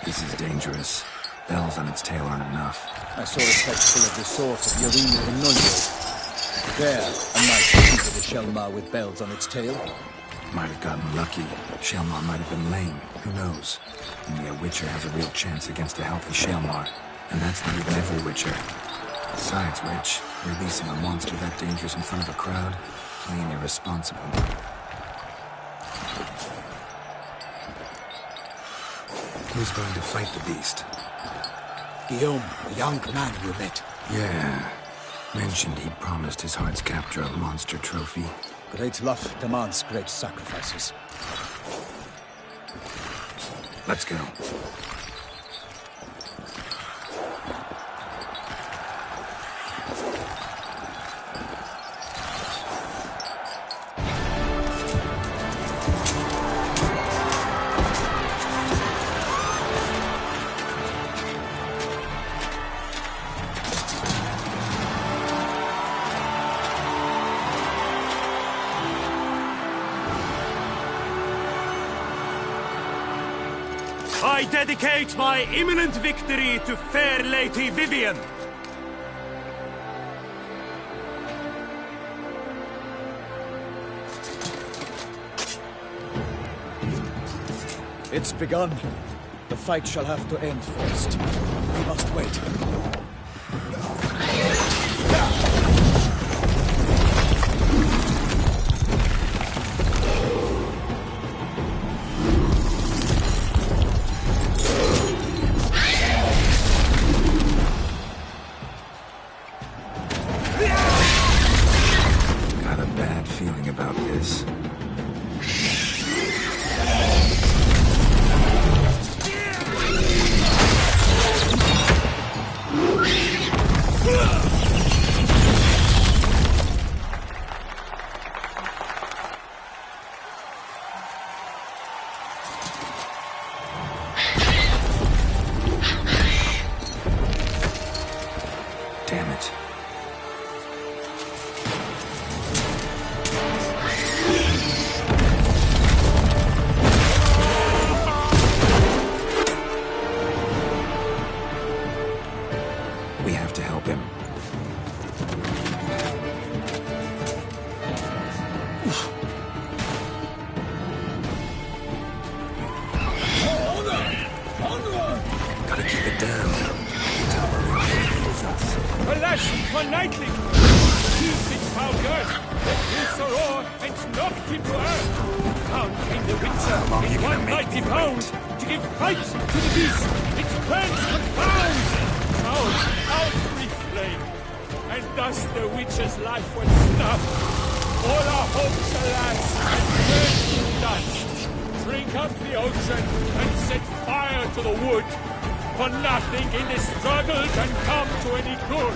This is dangerous. Bells on its tail aren't enough. I saw a spectacle of the sort at the arena in Nulio. There, a knight defeated a Shalmar with bells on its tail. Might have gotten lucky. Shalmar might have been lame. Who knows? Only a Witcher has a real chance against a healthy Shalmar. And that's not even every Witcher. Besides which, releasing a monster that dangerous in front of a crowd? Plain irresponsible. Who's going to fight the beast? Guillaume, the young man you met. Yeah. Mentioned he'd promised his heart's capture a monster trophy. Great love demands great sacrifices. Let's go. I dedicate my imminent victory to fair Lady Vivienne. It's begun. The fight shall have to end first. We must wait. Got a bad feeling about this. Damn it. We have to help him. Gotta keep it down. Alas, my knightling! Seized its foul girth, his sorrow, and knocked him to earth. Down came the Witcher in one mighty bound to give fight to the beast, its plans confound. Out breathed flame, and thus the Witcher's life was snuffed. All our hopes, alas, had turned to dust. Drink up the ocean and set fire to the wood. For nothing in this struggle can come to any good.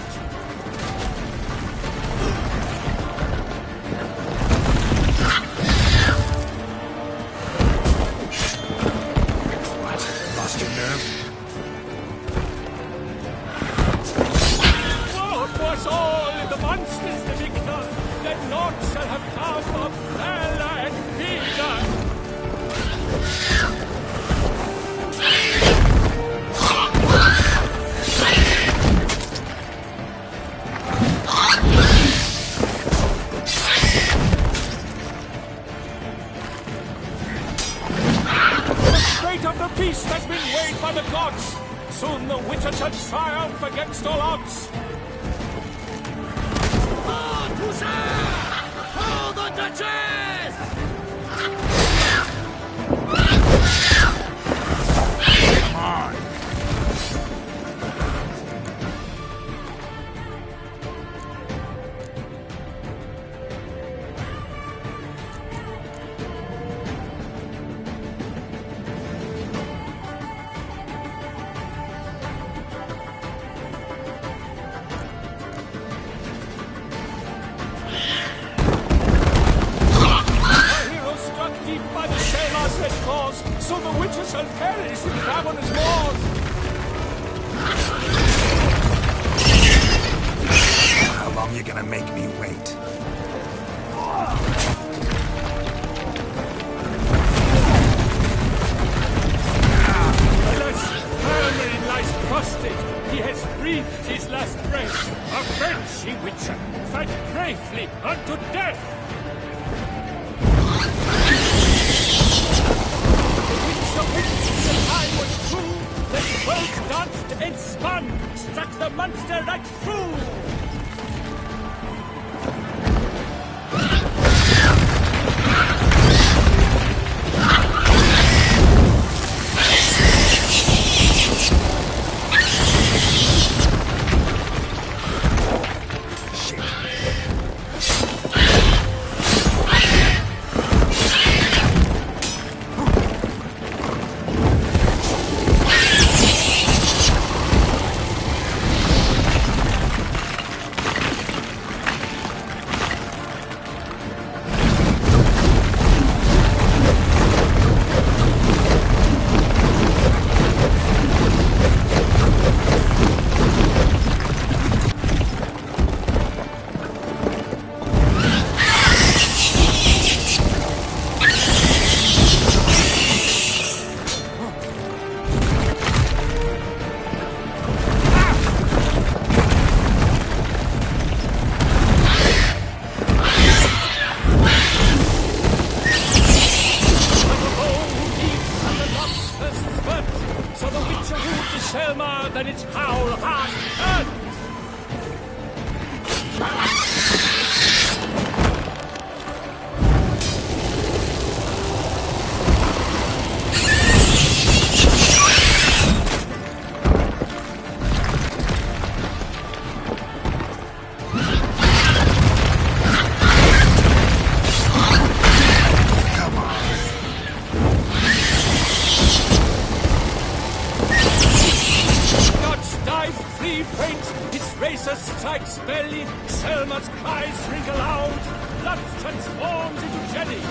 What? Lost your nerve? What was all the monsters the victor, that naught shall have come of valor and vigor? Of the beast has been weighed by the gods. Soon the Witcher shall triumph against all odds. For the Duchess! Come on. Geralt's belly, Selma's cries ring aloud, blood transforms into jelly.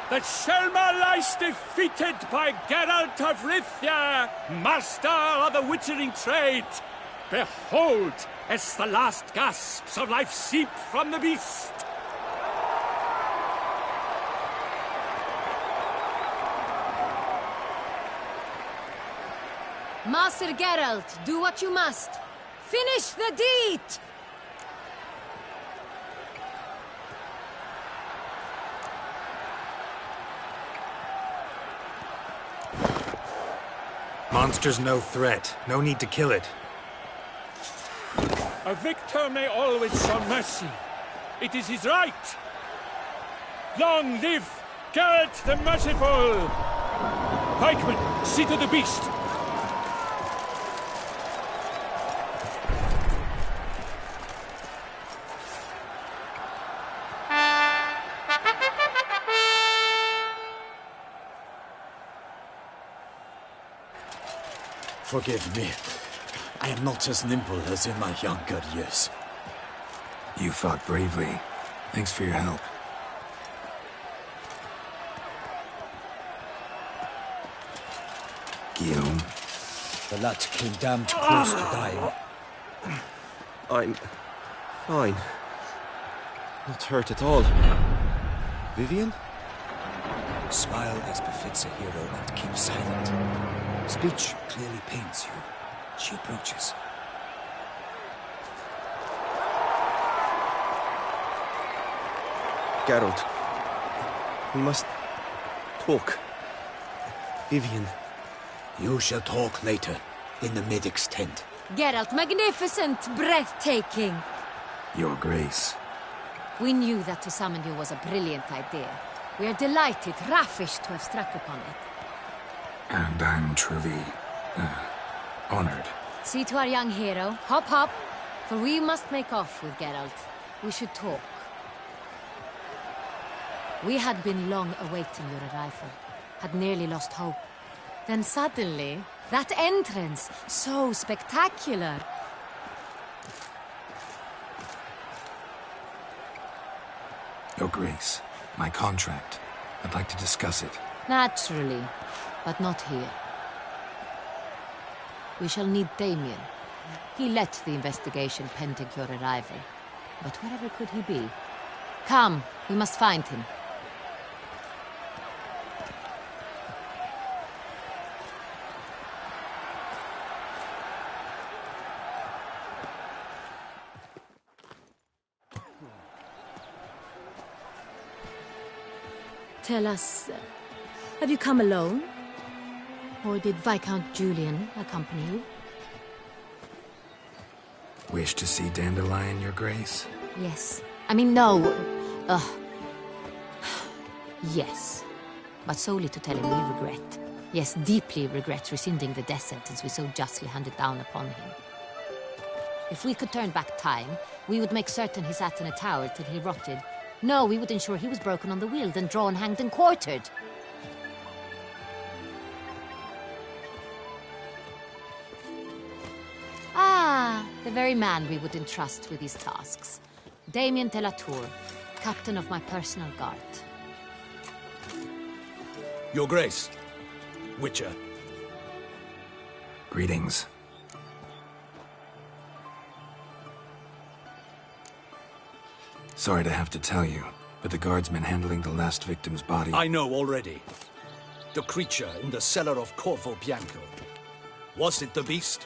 That Selma lies defeated by Geralt of Rivia, master of the witchering trade. Behold, as the last gasps of life seep from the beast. Master Geralt, do what you must. Finish the deed! Monster's no threat. No need to kill it. A victor may always show mercy. It is his right. Long live Geralt the Merciful! Pikeman, see to the beast. Forgive me. I am not as nimble as in my younger years. You fought bravely. Thanks for your help. Guillaume. The lad came damned close to dying. I'm fine. Not hurt at all. Vivian? Smile as befits a hero and keep silent. Speech clearly pains you. She approaches. Geralt. We must talk. Vivian. You shall talk later, in the medic's tent. Geralt, magnificent, breathtaking. Your Grace. We knew that to summon you was a brilliant idea. We are delighted, ravished to have struck upon it. And I'm truly, honored. See to our young hero. Hop, hop. For we must make off with Geralt. We should talk. We had been long awaiting your arrival. Had nearly lost hope. Then suddenly, that entrance, so spectacular. Your Grace, my contract. I'd like to discuss it. Naturally, but not here. We shall need Damien. He led the investigation pending your arrival. But wherever could he be? Come, we must find him. tell us, have you come alone? Or did Viscount Julian accompany you? Wish to see Dandelion, Your Grace? Yes. I mean, no. Yes. But solely to tell him we regret. Yes, deeply regret rescinding the death sentence we so justly handed down upon him. If we could turn back time, we would make certain he sat in a tower till he rotted. No, we would ensure he was broken on the wheel, then drawn, hanged, and quartered. Ah, the very man we would entrust with these tasks. Damien de la Tour, captain of my personal guard. Your Grace, Witcher. Greetings. Sorry to have to tell you, but the guardsmen handling the last victim's body... I know already. The creature in the cellar of Corvo Bianco. Was it the beast?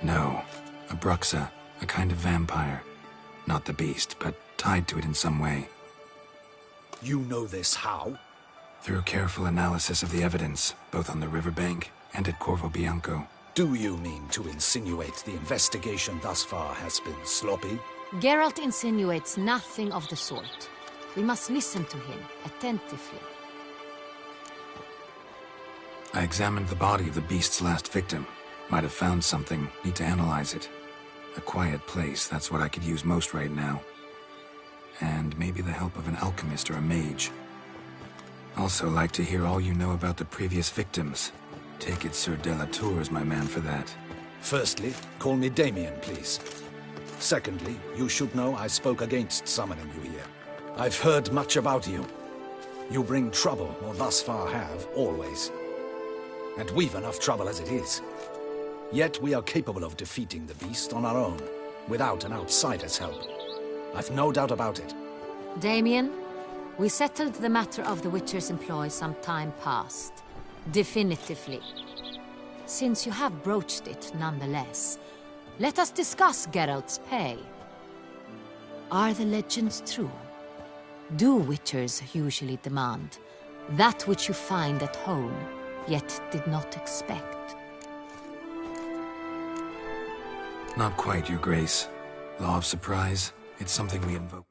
No. A Bruxa, a kind of vampire. Not the beast, but tied to it in some way. You know this how? Through careful analysis of the evidence, both on the riverbank and at Corvo Bianco. Do you mean to insinuate the investigation thus far has been sloppy? Geralt insinuates nothing of the sort. We must listen to him attentively. I examined the body of the beast's last victim. Might have found something, need to analyze it. A quiet place, that's what I could use most right now. And maybe the help of an alchemist or a mage. Also like to hear all you know about the previous victims. Take it Sir de la Tour is my man for that. Firstly, call me Damien, please. Secondly, you should know I spoke against summoning you here. I've heard much about you. You bring trouble, or thus far have, always. And we've enough trouble as it is. Yet we are capable of defeating the beast on our own, without an outsider's help. I've no doubt about it. Damien, we settled the matter of the Witcher's employ some time past. Definitively. Since you have broached it nonetheless, let us discuss Geralt's pay. Are the legends true? Do Witchers usually demand that which you find at home, yet did not expect? Not quite, Your Grace. Law of surprise, it's something we invoke.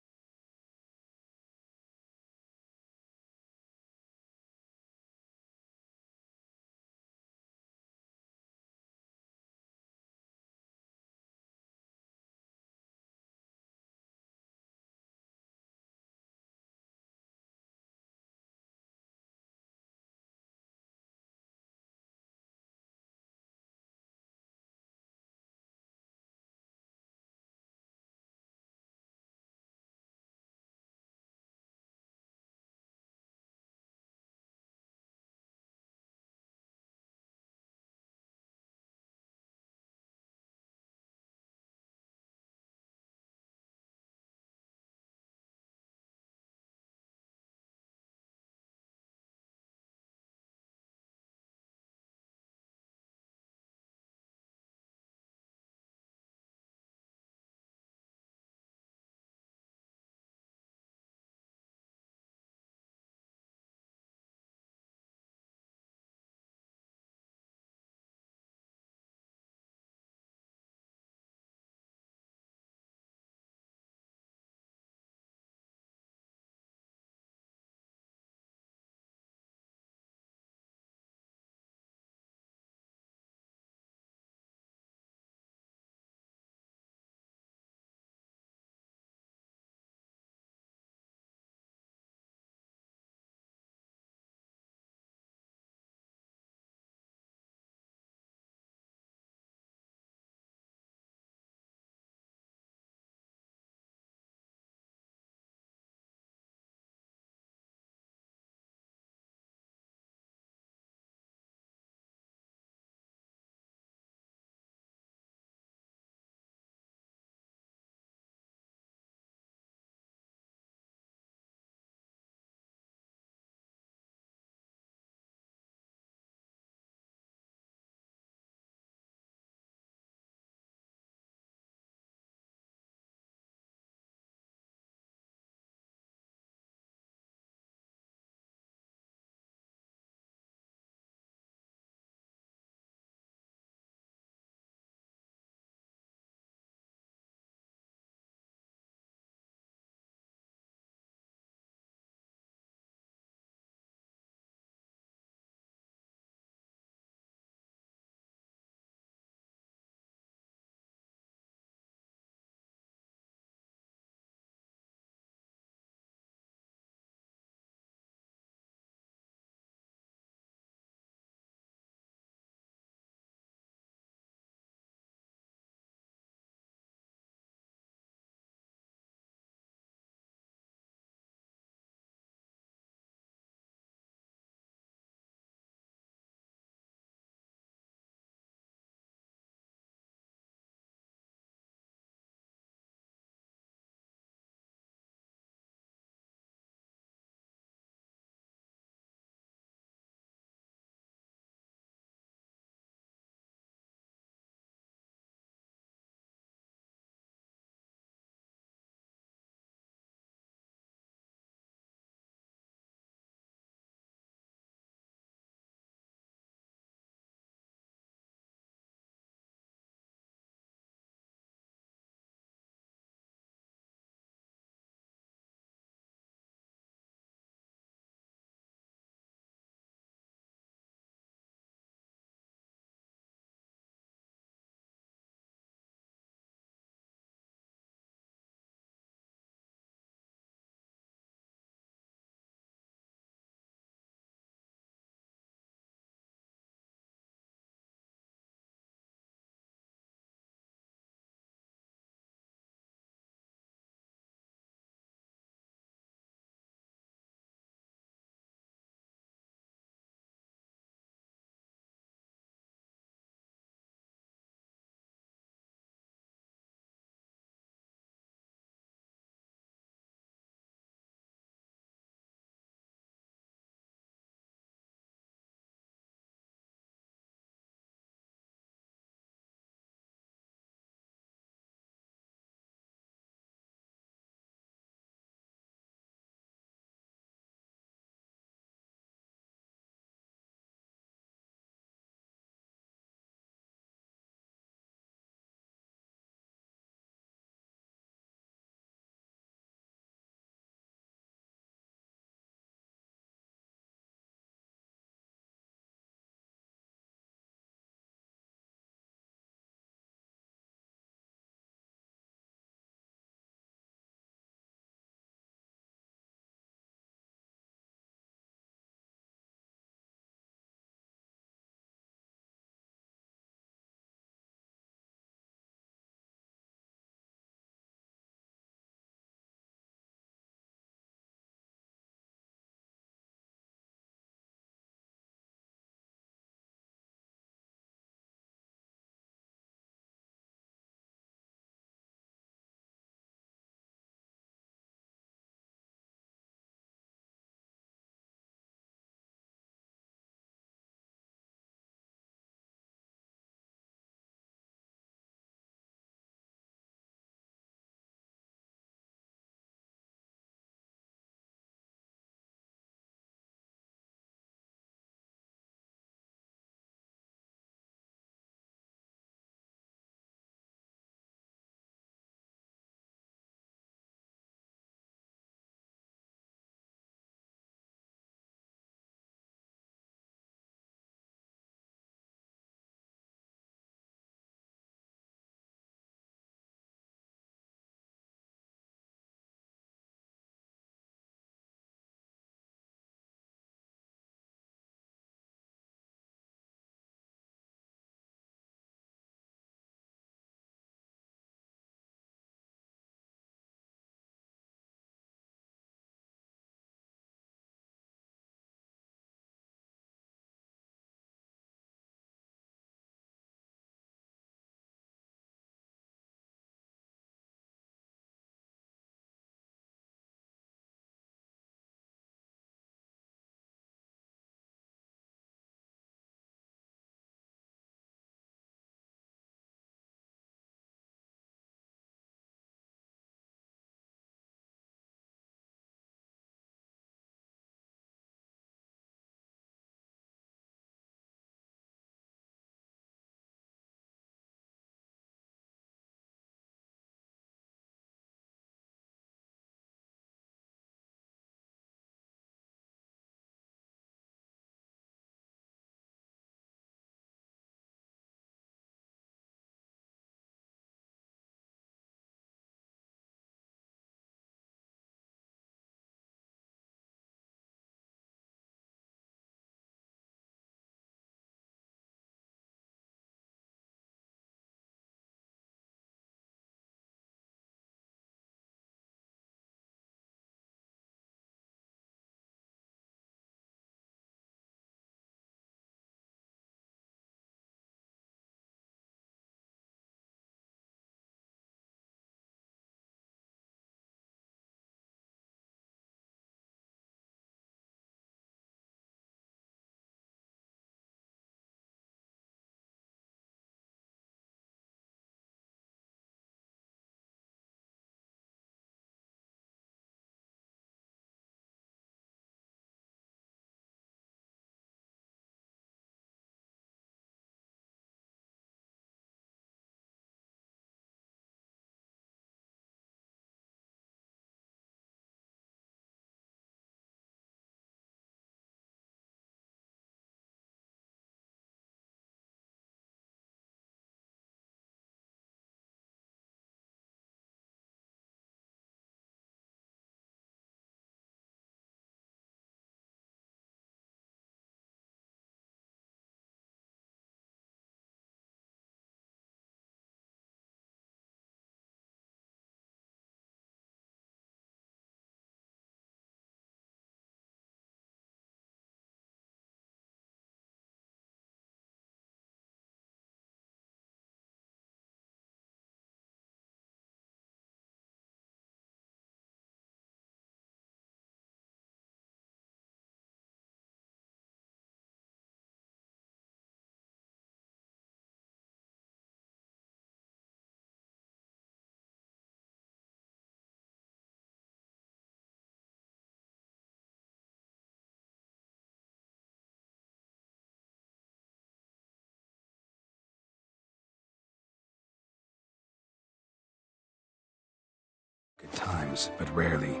items, but rarely.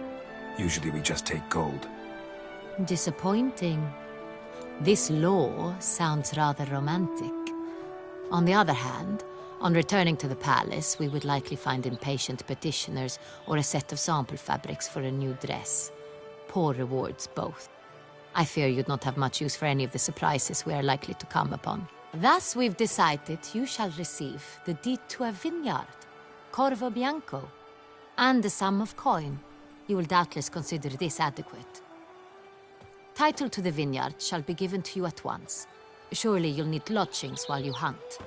Usually we just take gold. Disappointing. This law sounds rather romantic. On the other hand, on returning to the palace, we would likely find impatient petitioners or a set of sample fabrics for a new dress. Poor rewards, both. I fear you'd not have much use for any of the surprises we are likely to come upon. Thus, we've decided you shall receive the deed to a vineyard, Corvo Bianco, and a sum of coin. You will doubtless consider this adequate. Title to the vineyard shall be given to you at once. Surely you'll need lodgings while you hunt.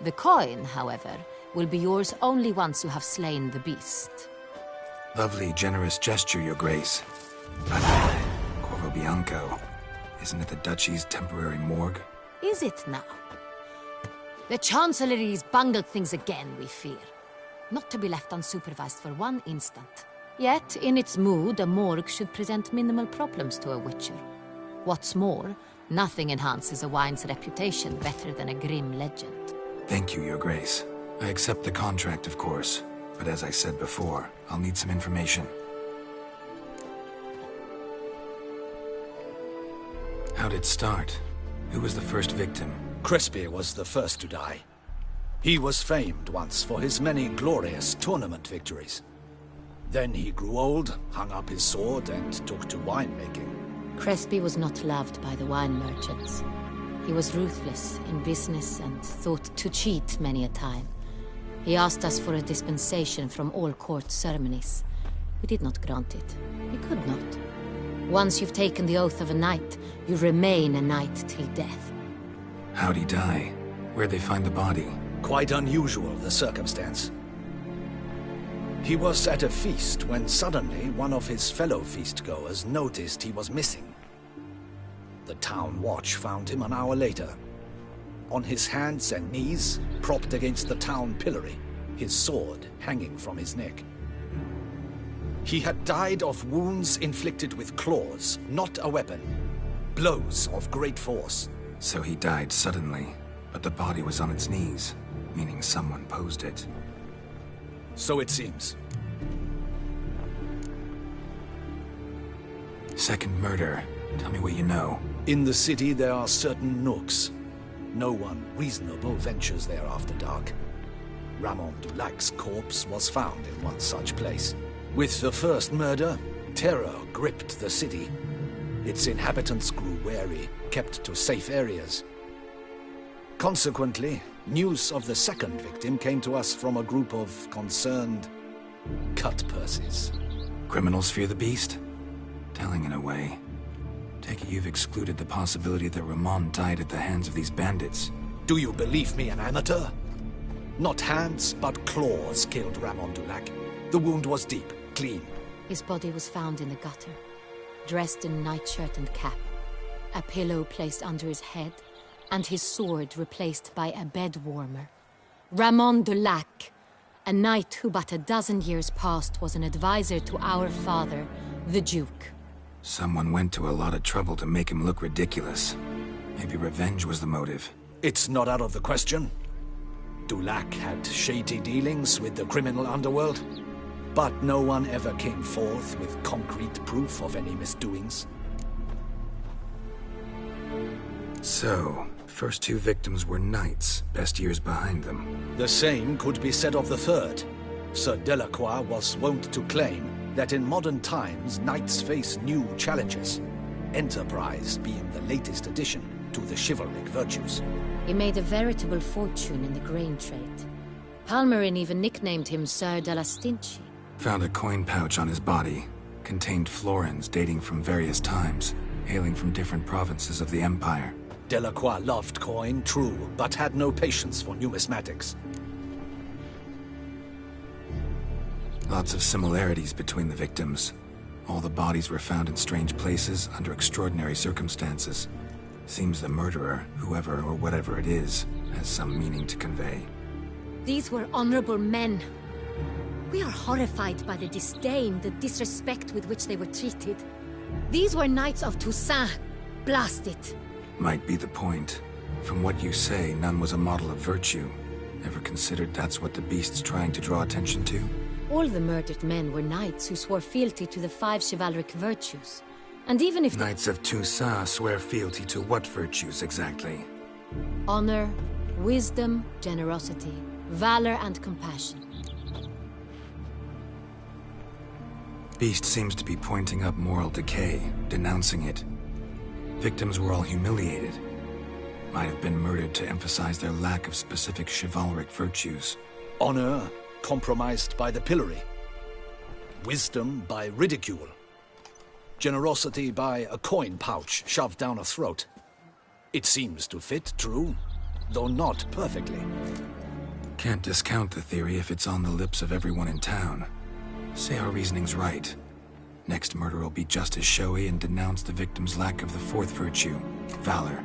The coin, however, will be yours only once you have slain the beast. Lovely, generous gesture, Your Grace. But Corvo Bianco, isn't it the Duchy's temporary morgue? Is it now? The Chancellery's bungled things again, we fear. Not to be left unsupervised for one instant. Yet, in its mood, a morgue should present minimal problems to a witcher. What's more, nothing enhances a wine's reputation better than a grim legend. Thank you, Your Grace. I accept the contract, of course. But as I said before, I'll need some information. How'd it start? Who was the first victim? Crespi was the first to die. He was famed once for his many glorious tournament victories. Then he grew old, hung up his sword, and took to winemaking. Crespi was not loved by the wine merchants. He was ruthless in business and thought to cheat many a time. He asked us for a dispensation from all court ceremonies. We did not grant it. We could not. Once you've taken the oath of a knight, you remain a knight till death. How'd he die? Where'd they find the body? Quite unusual, the circumstance. He was at a feast when suddenly one of his fellow feastgoers noticed he was missing. The town watch found him an hour later. On his hands and knees, propped against the town pillory, his sword hanging from his neck. He had died of wounds inflicted with claws, not a weapon. Blows of great force. So he died suddenly, but the body was on its knees, meaning someone posed it. So it seems. Second murder. Tell me what you know. In the city there are certain nooks. No one reasonable ventures there after dark. Ramon Dulac's corpse was found in one such place. With the first murder, terror gripped the city. Its inhabitants grew wary, kept to safe areas. Consequently, news of the second victim came to us from a group of concerned cut-purses. Criminals fear the beast? Telling in a way. Take it you've excluded the possibility that Ramon died at the hands of these bandits. Do you believe me an amateur? Not hands, but claws killed Ramon Dulac. The wound was deep, clean. His body was found in the gutter, dressed in nightshirt and cap, a pillow placed under his head, and his sword replaced by a bed warmer. Ramon Dulac, a knight who but a dozen years past was an advisor to our father, the Duke. Someone went to a lot of trouble to make him look ridiculous. Maybe revenge was the motive. It's not out of the question. Dulac had shady dealings with the criminal underworld, but no one ever came forth with concrete proof of any misdoings. So, first two victims were knights, best years behind them. The same could be said of the third. Sir Delacroix was wont to claim that in modern times knights face new challenges, enterprise being the latest addition to the chivalric virtues. He made a veritable fortune in the grain trade. Palmerin even nicknamed him Sir de la Stinchi. Found a coin pouch on his body. Contained florins dating from various times, hailing from different provinces of the Empire. Delacroix loved coin, true, but had no patience for numismatics. Lots of similarities between the victims. All the bodies were found in strange places under extraordinary circumstances. Seems the murderer, whoever or whatever it is, has some meaning to convey. These were honorable men. We are horrified by the disdain, the disrespect with which they were treated. These were knights of Toussaint. Blast it. Might be the point. From what you say, none was a model of virtue. Ever considered that's what the beast's trying to draw attention to? All the murdered men were knights who swore fealty to the 5 chivalric virtues. And even if Knights of Toussaint swear fealty to what virtues exactly? honor, wisdom, generosity, valor, and compassion. Beast seems to be pointing up moral decay, denouncing it. Victims were all humiliated. Might have been murdered to emphasize their lack of specific chivalric virtues. Honor compromised by the pillory. Wisdom by ridicule. Generosity by a coin pouch shoved down a throat. It seems to fit, true, though not perfectly. Can't discount the theory if it's on the lips of everyone in town. Say our reasoning's right. Next murder will be just as showy and denounce the victim's lack of the 4th virtue, valor.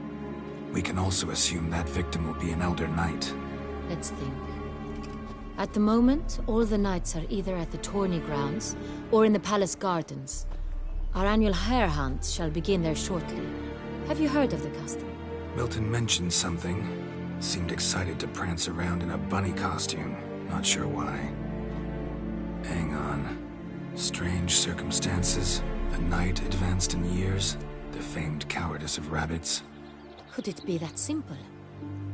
We can also assume that victim will be an elder knight. Let's think. At the moment, all the knights are either at the tourney grounds or in the palace gardens. Our annual hare hunt shall begin there shortly. Have you heard of the custom? Milton mentioned something. Seemed excited to prance around in a bunny costume. Not sure why. Hang on. Strange circumstances. A knight advanced in years. The famed cowardice of rabbits. Could it be that simple?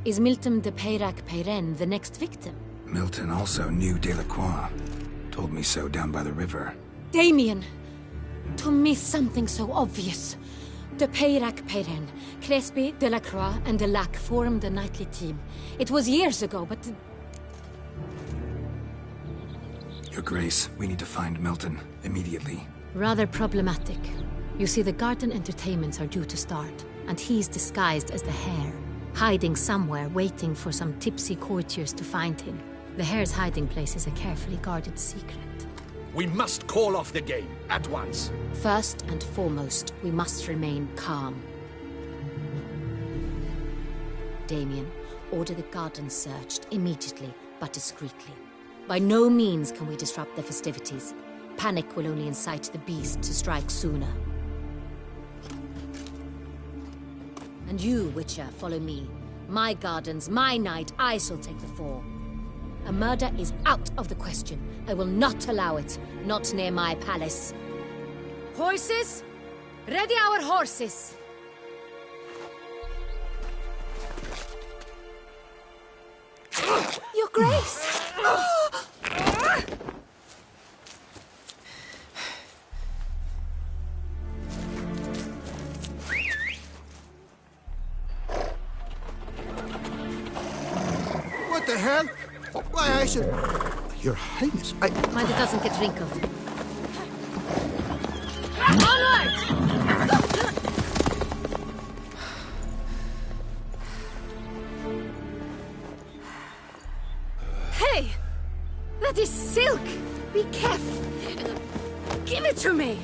Is Milton de Peyrac-Peyren the next victim? Milton also knew Delacroix. Told me so down by the river. Damien! To miss something so obvious. De Peyrac-Peyren, Crespi, Delacroix, and Delac formed a knightly team. It was years ago, but... Your Grace, we need to find Milton, immediately. Rather problematic. You see, the garden entertainments are due to start, and he's disguised as the hare, hiding somewhere, waiting for some tipsy courtiers to find him. The hare's hiding place is a carefully guarded secret. We must call off the game, at once. First and foremost, we must remain calm. Damien, order the garden searched immediately, but discreetly. By no means can we disrupt the festivities. Panic will only incite the beast to strike sooner. And you, Witcher, follow me. My gardens, my night, I shall take the fall. A murder is out of the question. I will not allow it. Not near my palace. Horses? Ready our horses! Your Grace! What the hell? Why, I should... Your Highness, I... Mind it doesn't get wrinkled. Onward! Hey! That is silk! Be careful! Give it to me!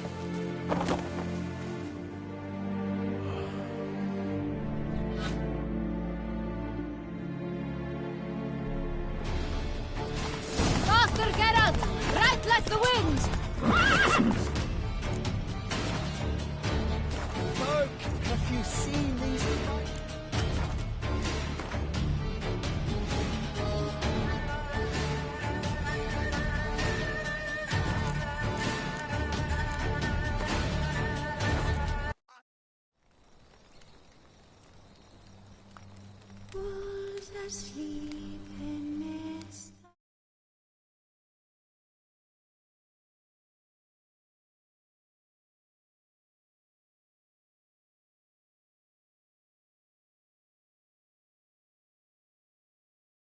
Faster, Geralt! Right like the wind! Mark, have you seen these? Wolves asleep.